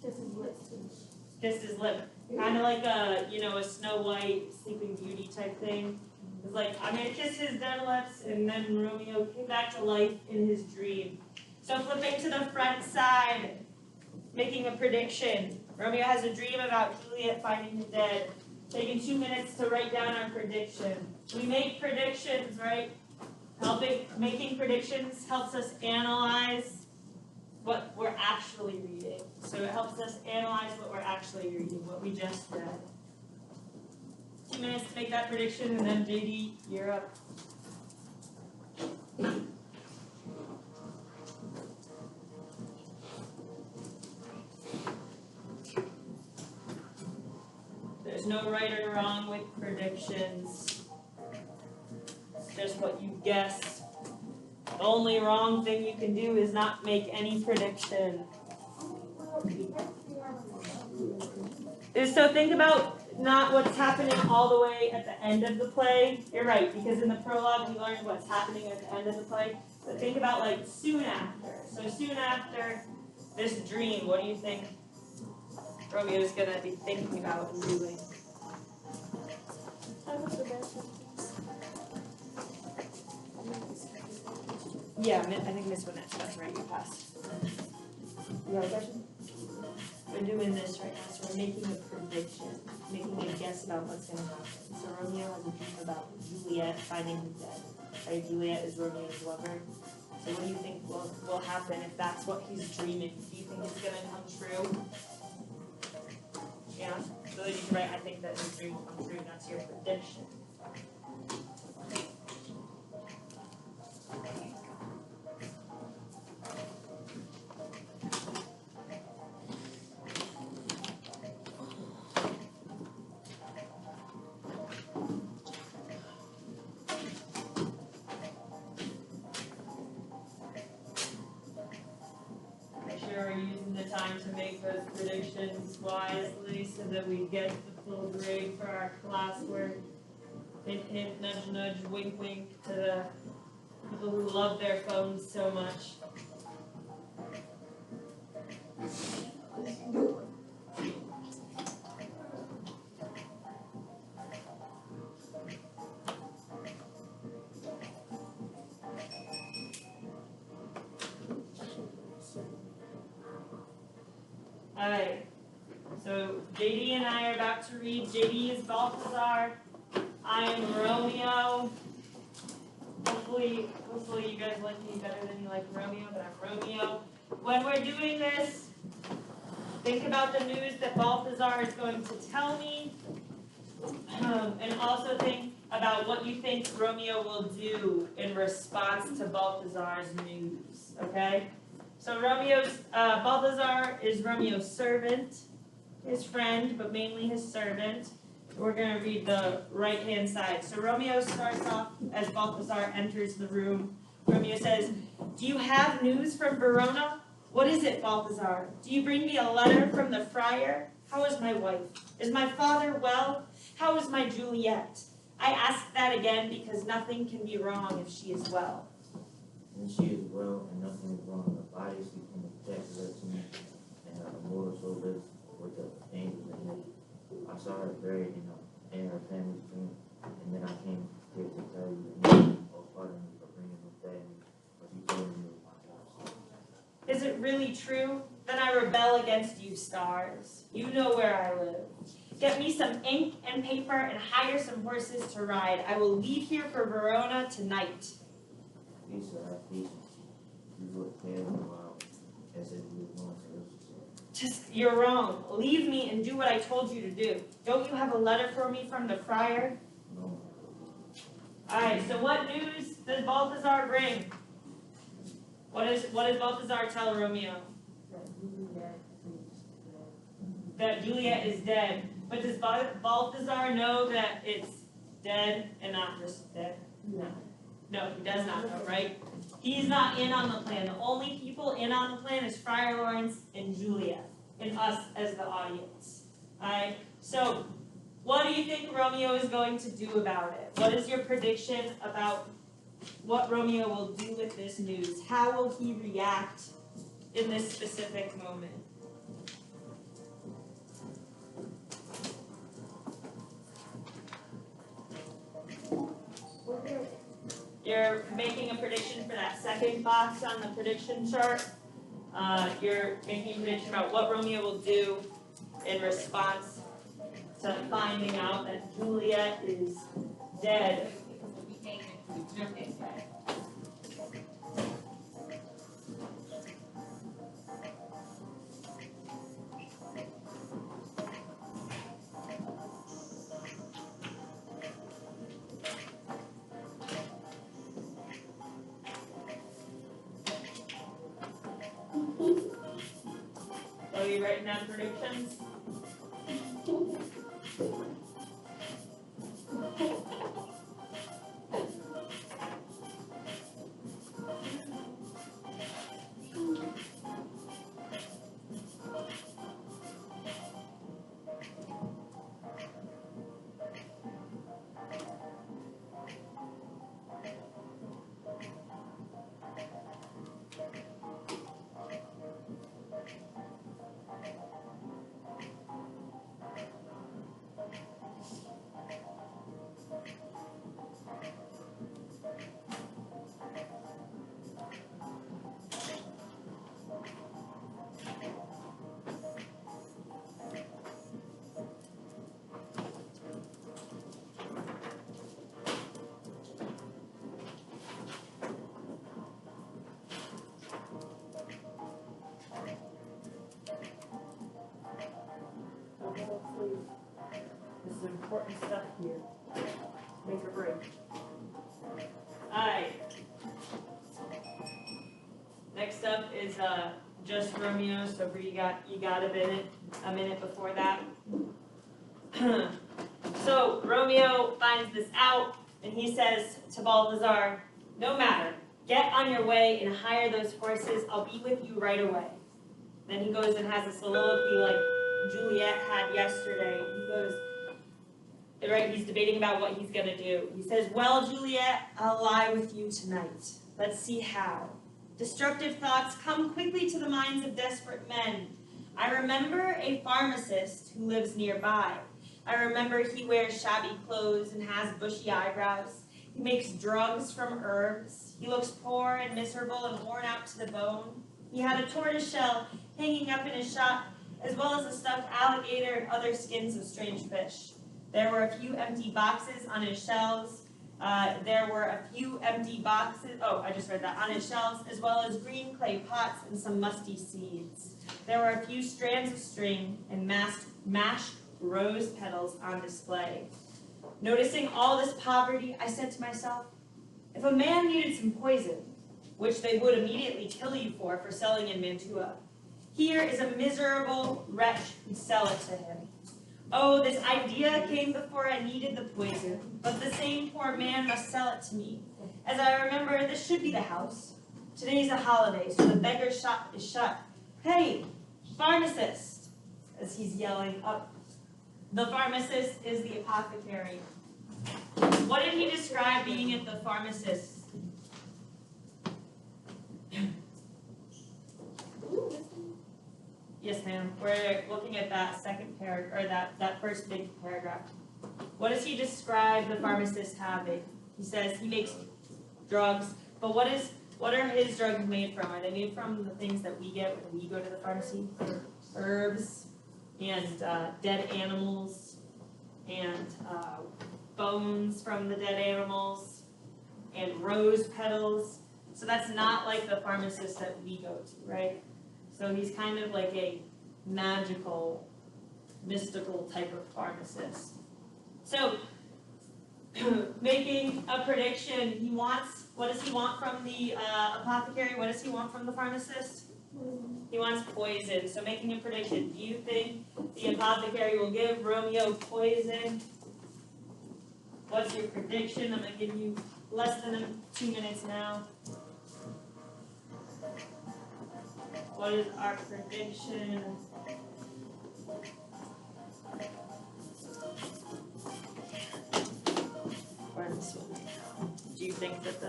Kiss his lips. Kissed his lip. Kind of like a Snow White, Sleeping Beauty type thing. It was like, I'm going to kiss his dead lips, and then Romeo came back to life in his dream. So flipping to the front side, making a prediction. Romeo has a dream about Juliet finding him dead. Taking 2 minutes to write down our prediction. We make predictions, right? Making predictions helps us analyze what we're actually reading. So it helps us analyze what we're actually reading, what we just read. 2 minutes to make that prediction, and then JD, you're up. There's no right or wrong with predictions. It's just what you guess. The only wrong thing you can do is not make any prediction. So think about not what's happening all the way at the end of the play. You're right, because in the prologue we learned what's happening at the end of the play. But think about like soon after. So soon after this dream, what do you think Romeo's gonna be thinking about and doing? Yeah, I think Miss Winnett, that's right, you passed. You have a question? We're doing this right now, so we're making a prediction, making a guess about what's going to happen. So Romeo has a dream about Juliet finding him dead. Right? Juliet is Romeo's lover. So what do you think will happen if that's what he's dreaming? Do you think it's going to come true? Yeah? So then you can write, I think that his dream will come true. That's your prediction. Time to make those predictions wisely so that we get the full grade for our classwork. Hint, hint, nudge, nudge, wink, wink to the people who love their phones so much. Alright, so JD and I are about to read. JD is Balthazar. I am Romeo. Hopefully you guys like me better than you like Romeo, but I'm Romeo. When we're doing this, think about the news that Balthazar is going to tell me. And also think about what you think Romeo will do in response to Balthazar's news, okay? So Balthazar is Romeo's servant, his friend, but mainly his servant. We're going to read the right-hand side. So Romeo starts off as Balthazar enters the room. Romeo says, "Do you have news from Verona? What is it, Balthazar? Do you bring me a letter from the friar? How is my wife? Is my father well? How is my Juliet? I ask that again because nothing can be wrong if she is well. And she is well, and nothing is wrong. Her body is become a desolate to me, and her immortal soul lives with the angels in heaven. I saw her buried in her family's tomb, and then I came here to tell you the news. Oh, pardon me for bringing this bad news, but you told me it was my house. Is it really true? Then I rebel against you, stars. You know where I live. Get me some ink and paper and hire some horses to ride. I will leave here for Verona tonight. Please, sir, have patience. You look pale and wild, as if you were going to lose yourself. You're wrong. Leave me and do what I told you to do. Don't you have a letter for me from the friar? No. Alright, so what news does Balthazar bring? What does Balthazar tell Romeo? That Juliet is dead. But does Balthazar know that it's dead and not just dead? No. No, he does not know, right? He's not in on the plan. The only people in on the plan is Friar Lawrence and Juliet, and us as the audience. Alright, so what do you think Romeo is going to do about it? What is your prediction about what Romeo will do with this news? How will he react in this specific moment? You're making a prediction for that second box on the prediction chart. You're making a prediction about what Romeo will do in response to finding out that Juliet is dead. Are you writing down predictions? This is important stuff here. Make a break. Alright. Next up is just Romeo, so Bree, you got a minute before that. So Romeo finds this out and he says to Balthazar, no matter, get on your way and hire those horses, I'll be with you right away. Then he goes and has a soliloquy like Juliet had yesterday. He goes, right, he's debating about what he's going to do. He says, well, Juliet, I'll lie with you tonight. Let's see how. Destructive thoughts come quickly to the minds of desperate men. I remember a pharmacist who lives nearby. I remember he wears shabby clothes and has bushy eyebrows. He makes drugs from herbs. He looks poor and miserable and worn out to the bone. He had a tortoise shell hanging up in his shop, as well as a stuffed alligator and other skins of strange fish. There were a few empty boxes on his shelves. I just read that, on his shelves, as well as green clay pots and some musty seeds. There were a few strands of string and mashed rose petals on display. Noticing all this poverty, I said to myself, if a man needed some poison, which they would immediately kill you for selling in Mantua, here is a miserable wretch who'd sell it to him. Oh, this idea came before I needed the poison, but the same poor man must sell it to me. As I remember, this should be the house. Today's a holiday, so the beggar's shop is shut. Hey, pharmacist, as he's yelling up The pharmacist is the apothecary. What did he describe being at the pharmacist? Yes, ma'am. We're looking at that second paragraph, or that first big paragraph. What does he describe the pharmacist having? He says he makes drugs, but what are his drugs made from? Are they made from the things that we get when we go to the pharmacy? Herbs and dead animals and bones from the dead animals and rose petals. So that's not like the pharmacist that we go to, right? So he's kind of like a magical, mystical type of pharmacist. So, making a prediction, what does he want from the apothecary? What does he want from the pharmacist? He wants poison. So making a prediction, do you think the apothecary will give Romeo poison? What's your prediction? I'm going to give you less than 2 minutes now. What is our prediction? Or this one. Do you think that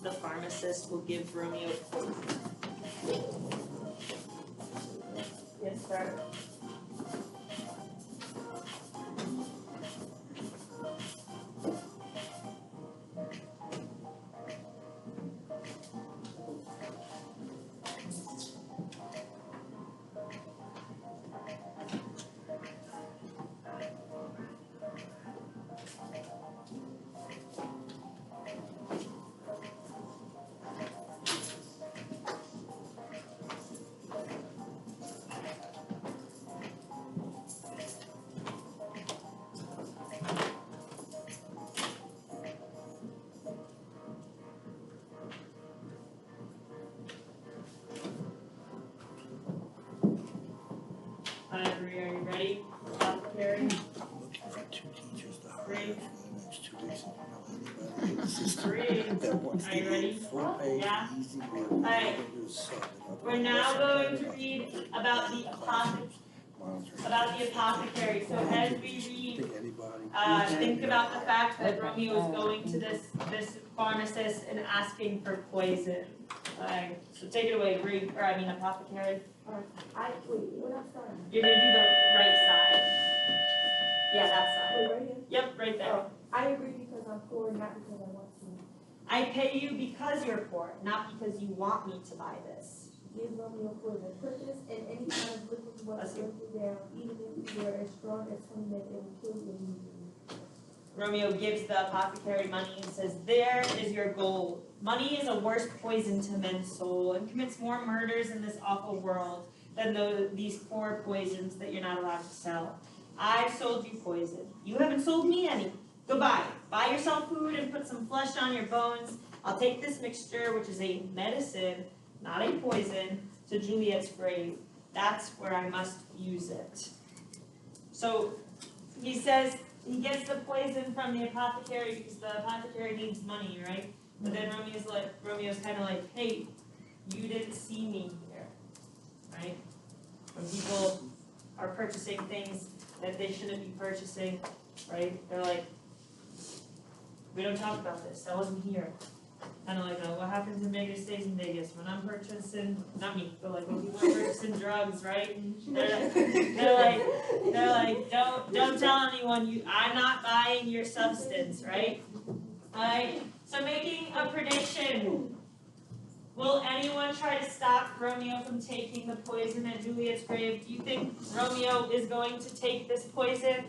the pharmacist will give Romeo poison? Yes, sir. I agree. Are you ready? Apothecary. Three. Are you ready? Yeah. All right. We're now going to read about the apothecary. So as we read, think about the fact that Romeo is going to this pharmacist and asking for poison. Alright, so take it away, apothecary. When I'm starting. You're gonna do the right side. Yeah, that side. Wait, right here? Yep, right there. Oh, I agree because I'm poor, not because I want to. I pay you because you're poor, not because you want me to buy this. Give Romeo for the purpose and any kind of liquid must break it down, even if you are as strong as him that it will kill you immediately. Romeo gives the apothecary money and says, "There is your gold. Money is a worse poison to men's soul and commits more murders in this awful world than these poor poisons that you're not allowed to sell. I've sold you poison. You haven't sold me any. Goodbye. Buy yourself food and put some flesh on your bones. I'll take this mixture, which is a medicine, not a poison, to Juliet's grave. That's where I must use it." So he says he gets the poison from the apothecary because the apothecary needs money, right? But then Romeo's kind of like, "Hey, you didn't see me here," right? When people are purchasing things that they shouldn't be purchasing, right? They're like, "We don't talk about this. I wasn't here." Kind of like, what happens in Vegas stays in Vegas. When I'm purchasing, not me, but like when people are purchasing drugs, right? They're like, don't tell anyone. I'm not buying your substance, right? Alright. So making a prediction. Will anyone try to stop Romeo from taking the poison at Juliet's grave? Do you think Romeo is going to take this poison?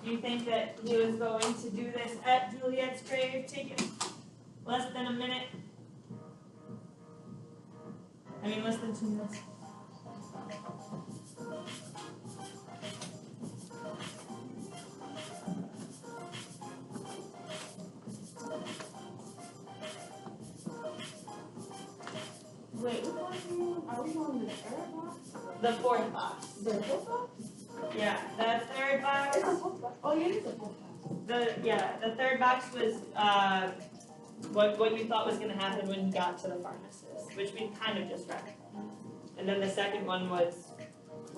Do you think that he was going to do this at Juliet's grave? Take it less than a minute. Less than 2 minutes. Wait, what box are you on? Are we on the third box? The fourth box. The fourth box? Yeah, the third box. It's a fourth box. Oh, yeah, it's a fourth box. The third box was what you thought was going to happen when he got to the pharmacist, which we kind of just read. And then the second one was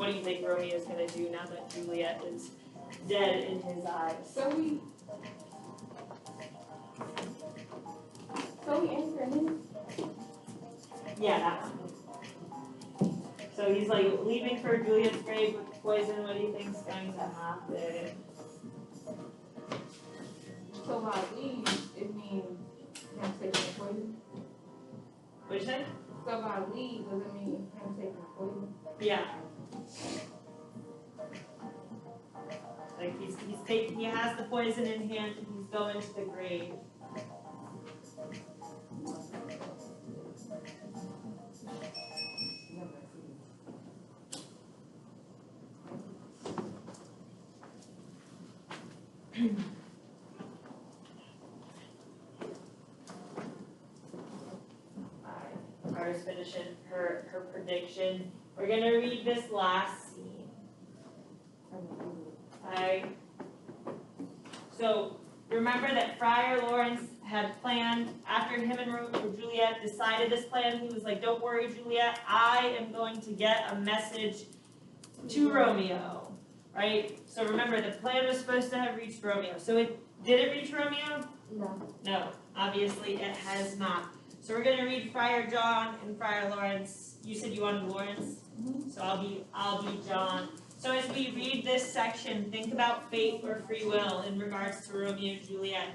what do you think Romeo's gonna do now that Juliet is dead in his eyes? So we answer him? Yeah, that one. So he's like leaving for Juliet's grave with poison. What do you think's going to happen? So by leave, it means him taking the poison? What'd you say? So by leave, does it mean him taking the poison? Yeah. Like he has the poison in hand and he's going to the grave. Clara's finishing her prediction. We're gonna read this last scene. Alright. So remember that Friar Lawrence had planned, after him and Juliet decided this plan, he was like, don't worry, Juliet, I am going to get a message to Romeo. Right? So remember, the plan was supposed to have reached Romeo. So did it reach Romeo? No. No, obviously it has not. So we're gonna read Friar John and Friar Lawrence. You said you wanted Lawrence? So I'll be John. So as we read this section, think about fate or free will in regards to Romeo and Juliet.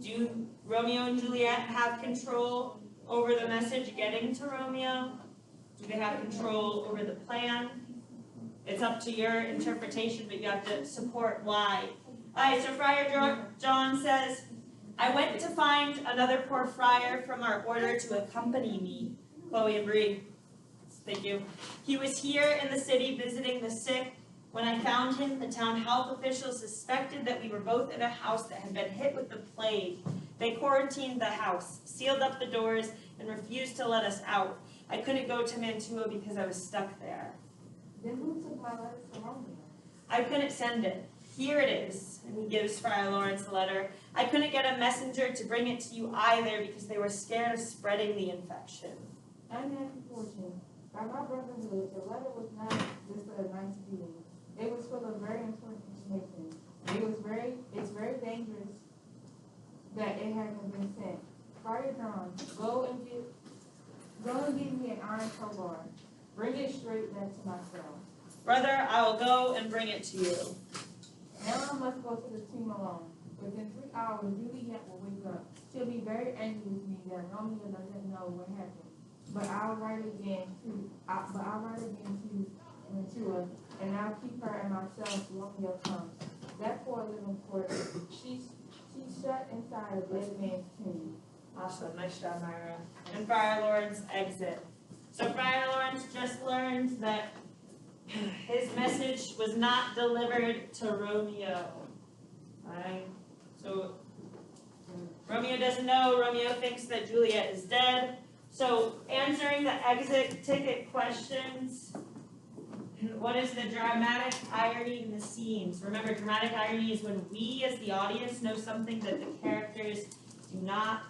Do Romeo and Juliet have control over the message getting to Romeo? Do they have control over the plan? It's up to your interpretation, but you have to support why. Alright, so Friar John says, I went to find another poor friar from our order to accompany me. Chloe and Bree. Thank you. He was here in the city visiting the sick. When I found him, the town health officials suspected that we were both in a house that had been hit with the plague. They quarantined the house, sealed up the doors, and refused to let us out. I couldn't go to Mantua because I was stuck there. Then who took my letter to Romeo? I couldn't send it. Here it is. And he gives Friar Lawrence the letter. I couldn't get a messenger to bring it to you either because they were scared of spreading the infection. Unhappy fortune. By my brotherhood, the letter was not just a nice reading. It was full of very important information. It's very dangerous that it hasn't been sent. Friar John, go and give me an iron crowbar. Bring it straight back to my cell. Brother, I will go and bring it to you. Now I must go to the tomb alone. Within 3 hours, Juliet will wake up. She'll be very angry with me that Romeo doesn't know what happened. But I'll write again to Mantua, and I'll keep her and myself till Romeo comes. That poor little court, she's shut inside a dead man's tomb. Awesome, nice job, Myra. And Friar Lawrence exit. So Friar Lawrence just learned that his message was not delivered to Romeo. Alright, so Romeo doesn't know. Romeo thinks that Juliet is dead. So answering the exit ticket questions, what is the dramatic irony in the scenes? Remember, dramatic irony is when we as the audience know something that the characters do not.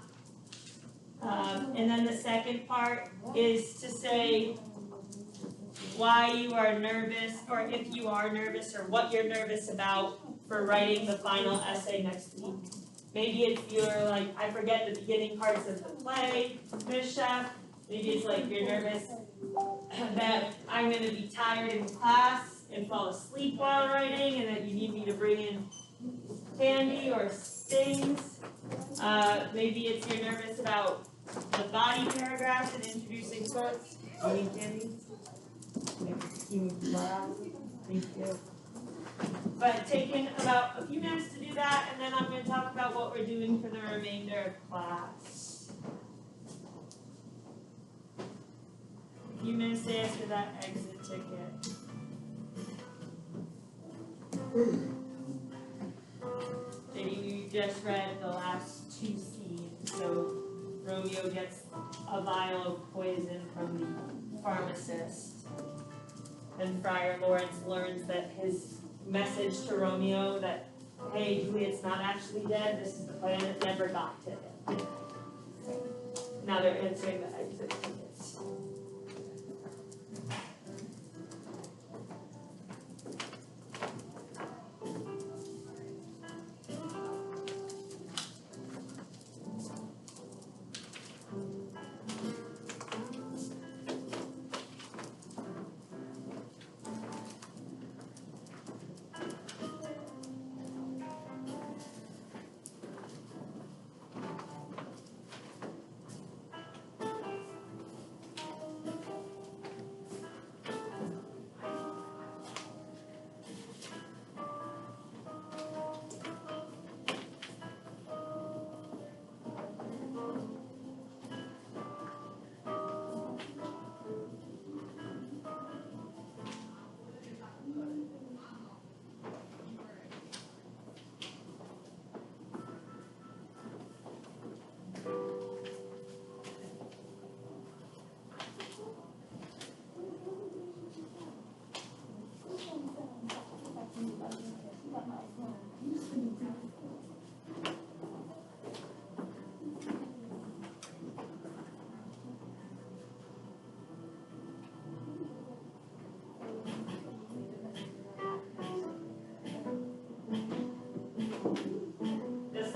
And then the second part is to say why you are nervous, or if you are nervous, or what you're nervous about for writing the final essay next week. Maybe if you're like, I forget the beginning parts of the play, Ms. Scheff. Maybe it's like you're nervous that I'm going to be tired in class and fall asleep while writing, and that you need me to bring in candy or things. Maybe it's you're nervous about the body paragraphs and introducing sorts. You need candy? Thank you. But taking about a few minutes to do that, and then I'm going to talk about what we're doing for the remainder of class. A few minutes to answer that exit ticket. Maybe you just read the last two scenes. So Romeo gets a vial of poison from the pharmacist. And Friar Lawrence learns that his message to Romeo that, hey, Juliet's not actually dead, this is the plan, it never got to him. Now they're answering the exit tickets.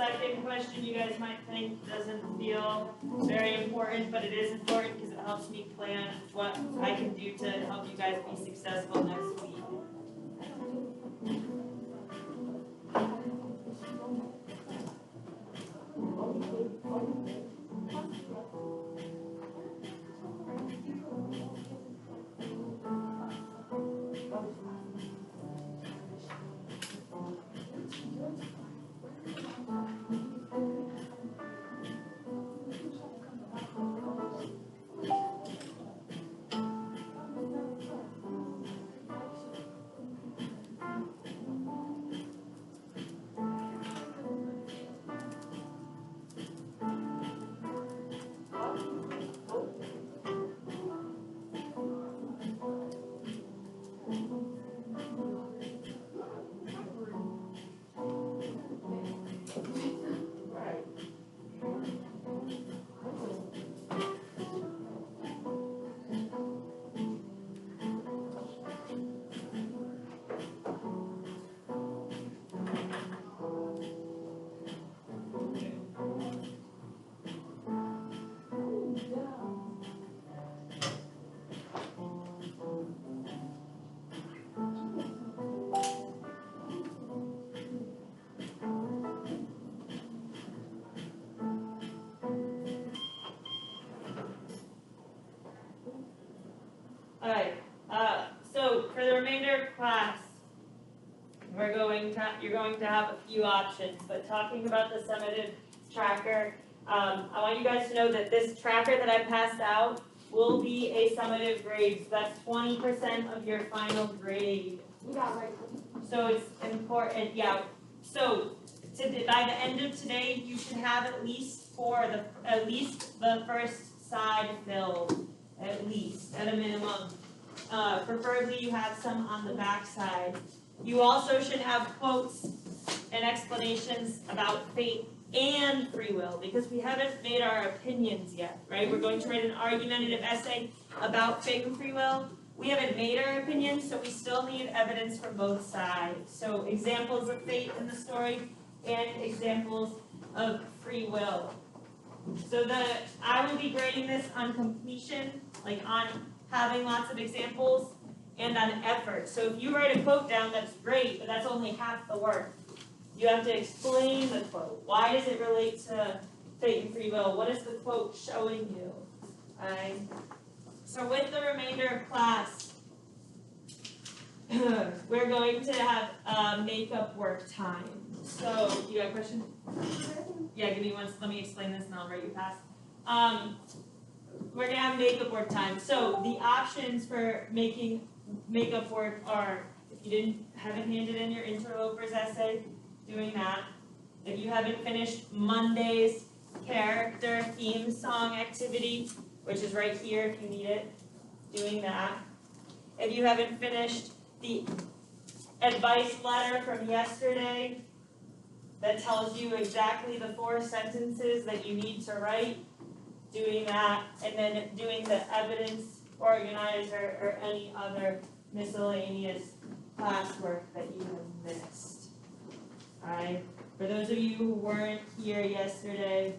second question you guys might think doesn't feel very important, but it is important because it helps me plan what I can do to help you guys be successful next week. Alright, so for the remainder of class, you're going to have a few options, but talking about the summative tracker, I want you guys to know that this tracker that I passed out will be a summative grade, so that's 20% of your final grade. So it's important, yeah, so by the end of today, you should have at least the first side filled. At least, at a minimum. Preferably you have some on the back side. You also should have quotes and explanations about fate and free will, because we haven't made our opinions yet, right? We're going to write an argumentative essay about fate and free will. We haven't made our opinions, so we still need evidence from both sides. So examples of fate in the story and examples of free will. So I will be grading this on completion, like on having lots of examples, and on effort. So if you write a quote down, that's great, but that's only half the work. You have to explain the quote. Why does it relate to fate and free will? What is the quote showing you? Alright. So with the remainder of class, we're going to have makeup work time. So, you got a question? Yeah, give me one, let me explain this and I'll write you fast. We're gonna have makeup work time. So the options for making makeup work are, if you haven't handed in your interlopers essay, doing that. If you haven't finished Monday's character theme song activity, which is right here if you need it, doing that. If you haven't finished the advice letter from yesterday, that tells you exactly the 4 sentences that you need to write, doing that, and then doing the evidence organizer or any other miscellaneous classwork that you have missed. Alright, for those of you who weren't here yesterday,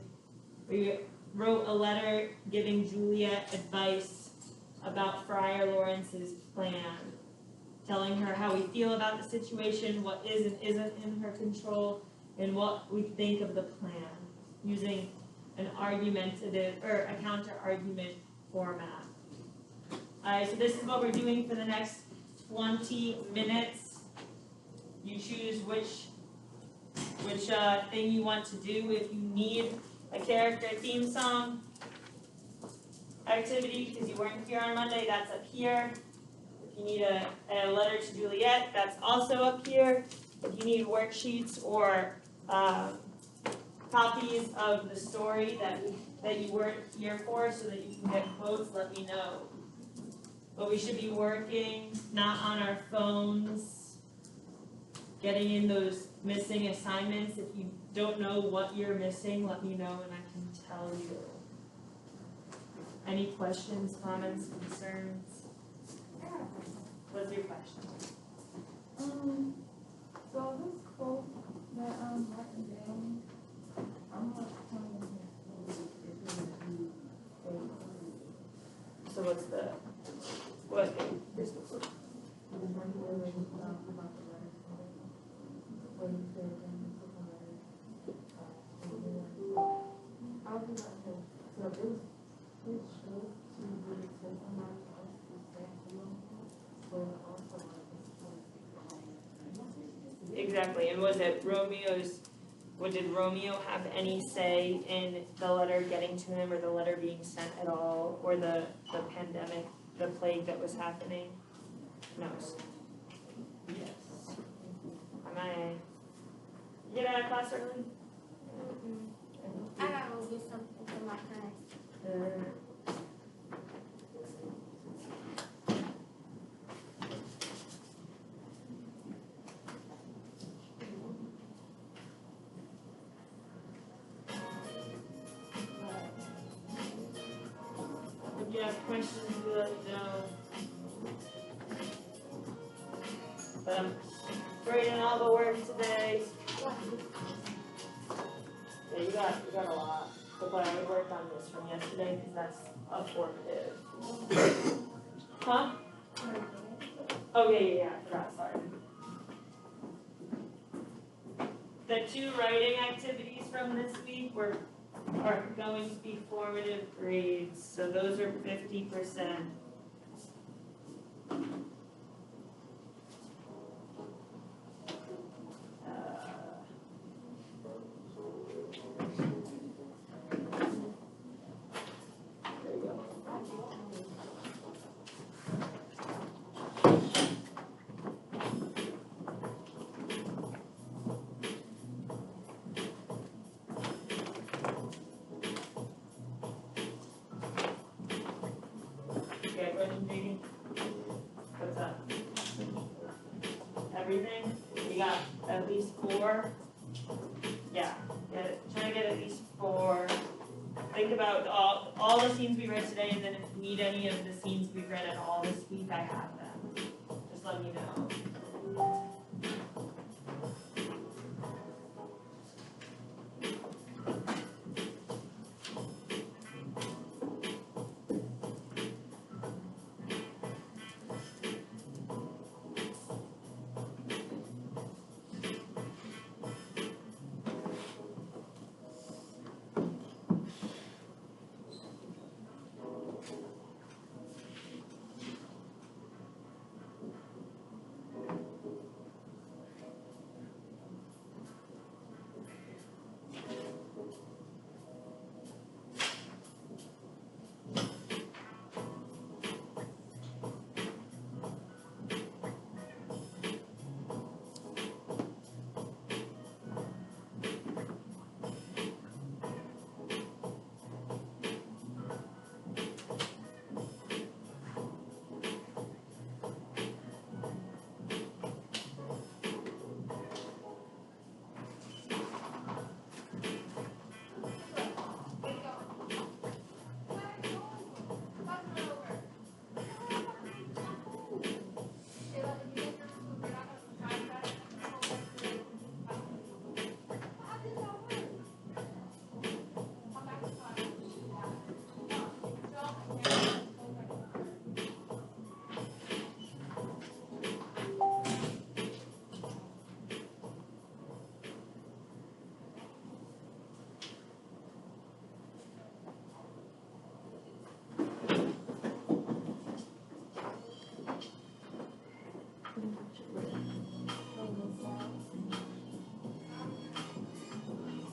we wrote a letter giving Juliet advice about Friar Lawrence's plan, telling her how we feel about the situation, what is and isn't in her control, and what we think of the plan, using an argumentative or a counter-argument format. Alright, so this is what we're doing for the next 20 minutes. You choose which thing you want to do. If you need a character theme song activity because you weren't here on Monday, that's up here. If you need a letter to Juliet, that's also up here. If you need worksheets or copies of the story that you weren't here for so that you can get quotes, let me know. But we should be working, not on our phones, getting in those missing assignments. If you don't know what you're missing, let me know and I can tell you. Any questions, comments, concerns? What's your question? So this quote that I'm writing down, what's the, what? I'll be like, so it was, it showed to really take a lot of us to stand alone, but also like it's Exactly, and was it Romeo's, did Romeo have any say in the letter getting to him, or the letter being sent at all, or the pandemic, the plague that was happening? No. Yes. You get out of class early? I gotta go get something for my class. If you have questions, let me know. But I'm grading all the work today. Yeah, you got a lot. But I worked on this from yesterday because that's a formative. Huh? Oh, yeah, I forgot, sorry. The 2 writing activities from this week are going to be formative grades, so those are 50%. There you go. Okay, question, Jeannie? What's up? Everything? You got at least 4? Yeah, try to get at least 4. Think about all the scenes we read today, and then if you need any of the scenes we've read at all this week, I have them. Just let me know.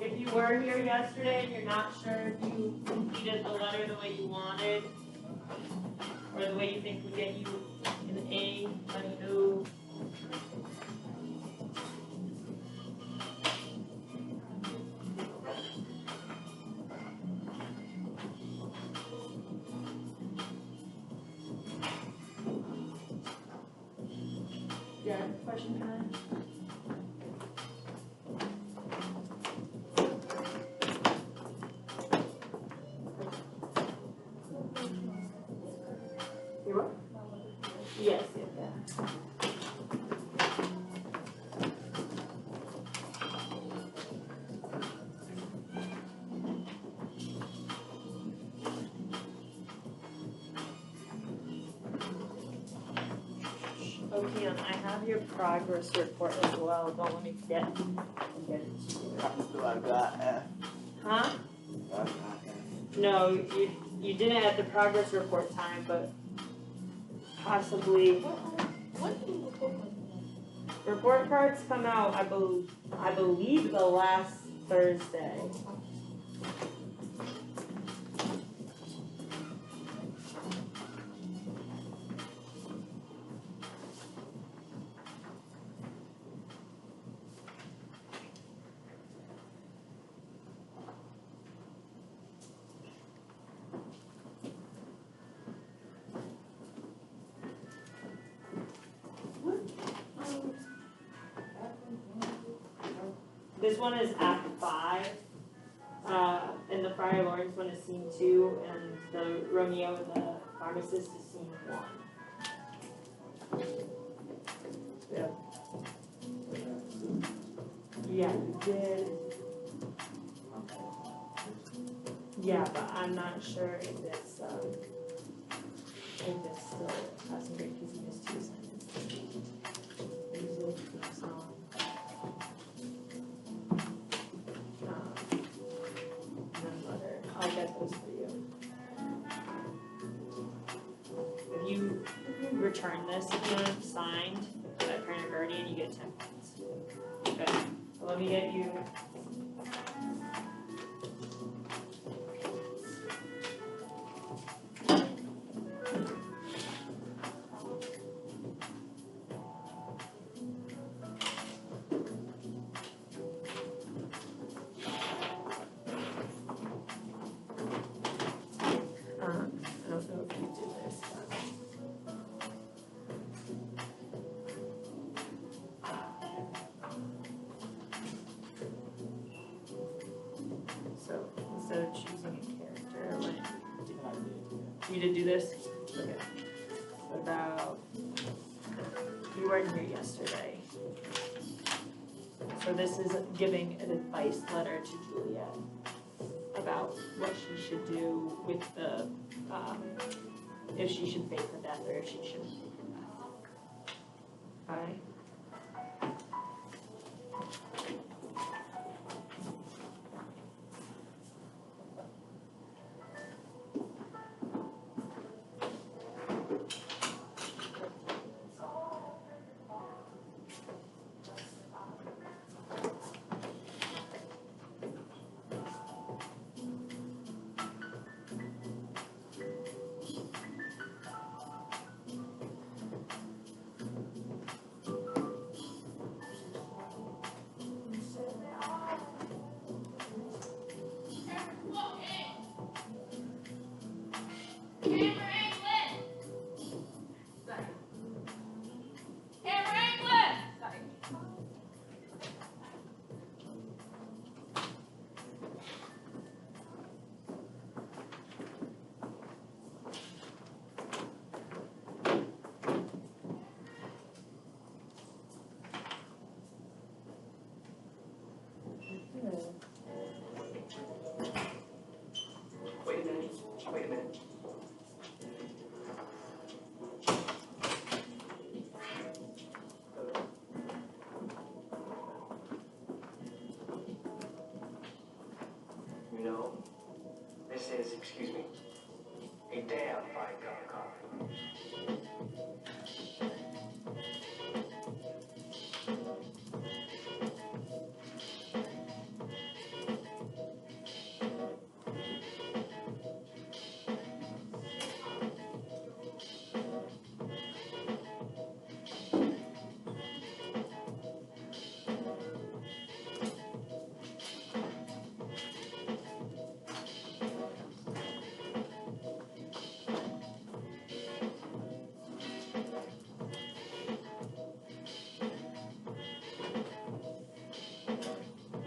If you were here yesterday and you're not sure if you completed the letter the way you wanted, or the way you think would get you an A, let me know. Yeah, question, Hannah? You what? Yes, yeah. your progress report as well, don't let me forget. I'll get it to you. I got F. Huh? I got F. No, you didn't at the progress report time, but possibly. When do you report on Report cards come out, I believe the last Thursday. This one is Act 5, and the Friar Lawrence one is Scene 2, and the Romeo and the Pharmacist is Scene 1. Yeah. Yeah, you did. Yeah, but I'm not sure if it's still passing grade because he missed 2 assignments. Usually it keeps on. I'll get those for you. If you return this signed by parent or guardian, you get 10 points. Okay, so let me get you. I don't know if you did this, but. So instead of choosing a character, you did do this? Okay. What about, you weren't here yesterday. So this is giving an advice letter to Juliet about what she should do with the, if she should fake her death or if she shouldn't fake her death. Okay? Wait a minute. You know, this is, excuse me, a damn fine cup of coffee.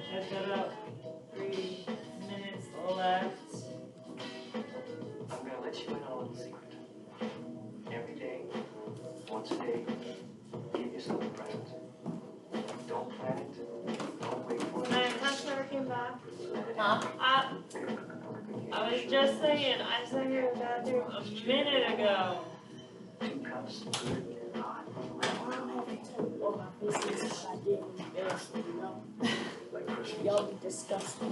I've got about 3 minutes left. I'm gonna let you in on a little secret. Every day, once a day, give yourself a present. Don't plan it. Don't wait for it. My class never came back. Let it Huh? happen. I was just saying, I saw you in the bathroom a minute ago. 2 cups of good, hot, red All my business I did was embarrassing, you know? Y'all be disgusting.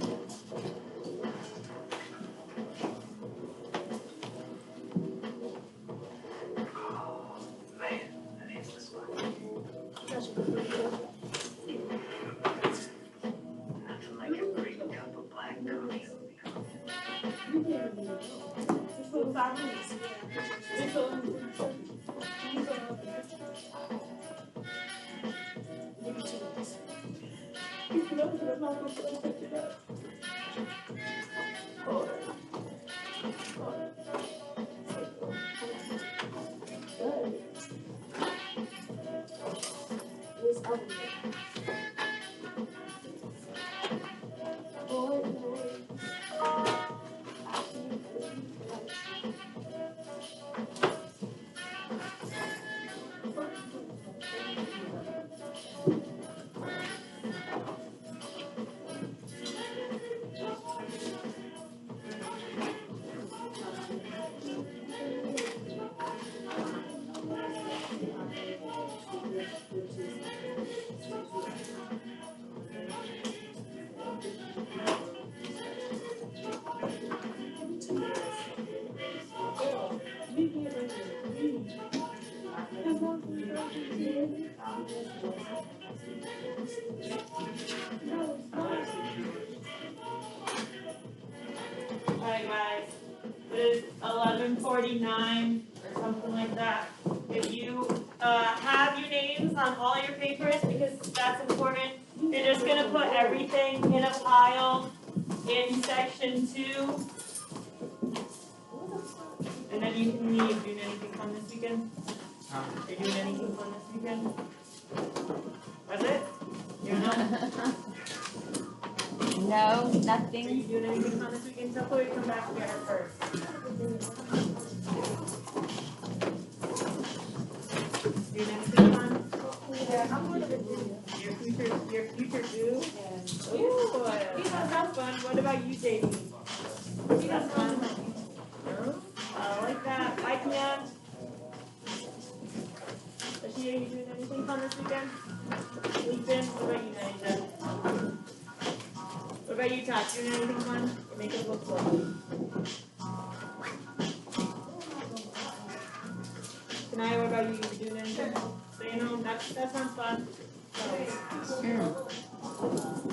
Man, that is this one. Nothing like a great cup of black coffee. For 5 minutes. Maybe 2 minutes. It's over Alright guys, it is 11:49 or something like that. If you have your names on all your papers, because that's important, you're just gonna put everything in a pile in section 2. And then you can leave. Doing anything fun this weekend? Are you doing anything fun this weekend? That's it? You're not? No, Are you nothing. doing anything fun this weekend? Tell Chloe to come back together first. Doing anything fun? Yeah, I'm going to the Your future goo? Ooh, that sounds fun. What about you, JD? That's fun. I like that. I can. Ashia, you doing anything fun this weekend? Sleeping? What about you, Naija? What about you, Todd? Doing anything fun? Make it look lovely. Tanaya, what about you? You doing anything? Staying home? That sounds fun. Mm.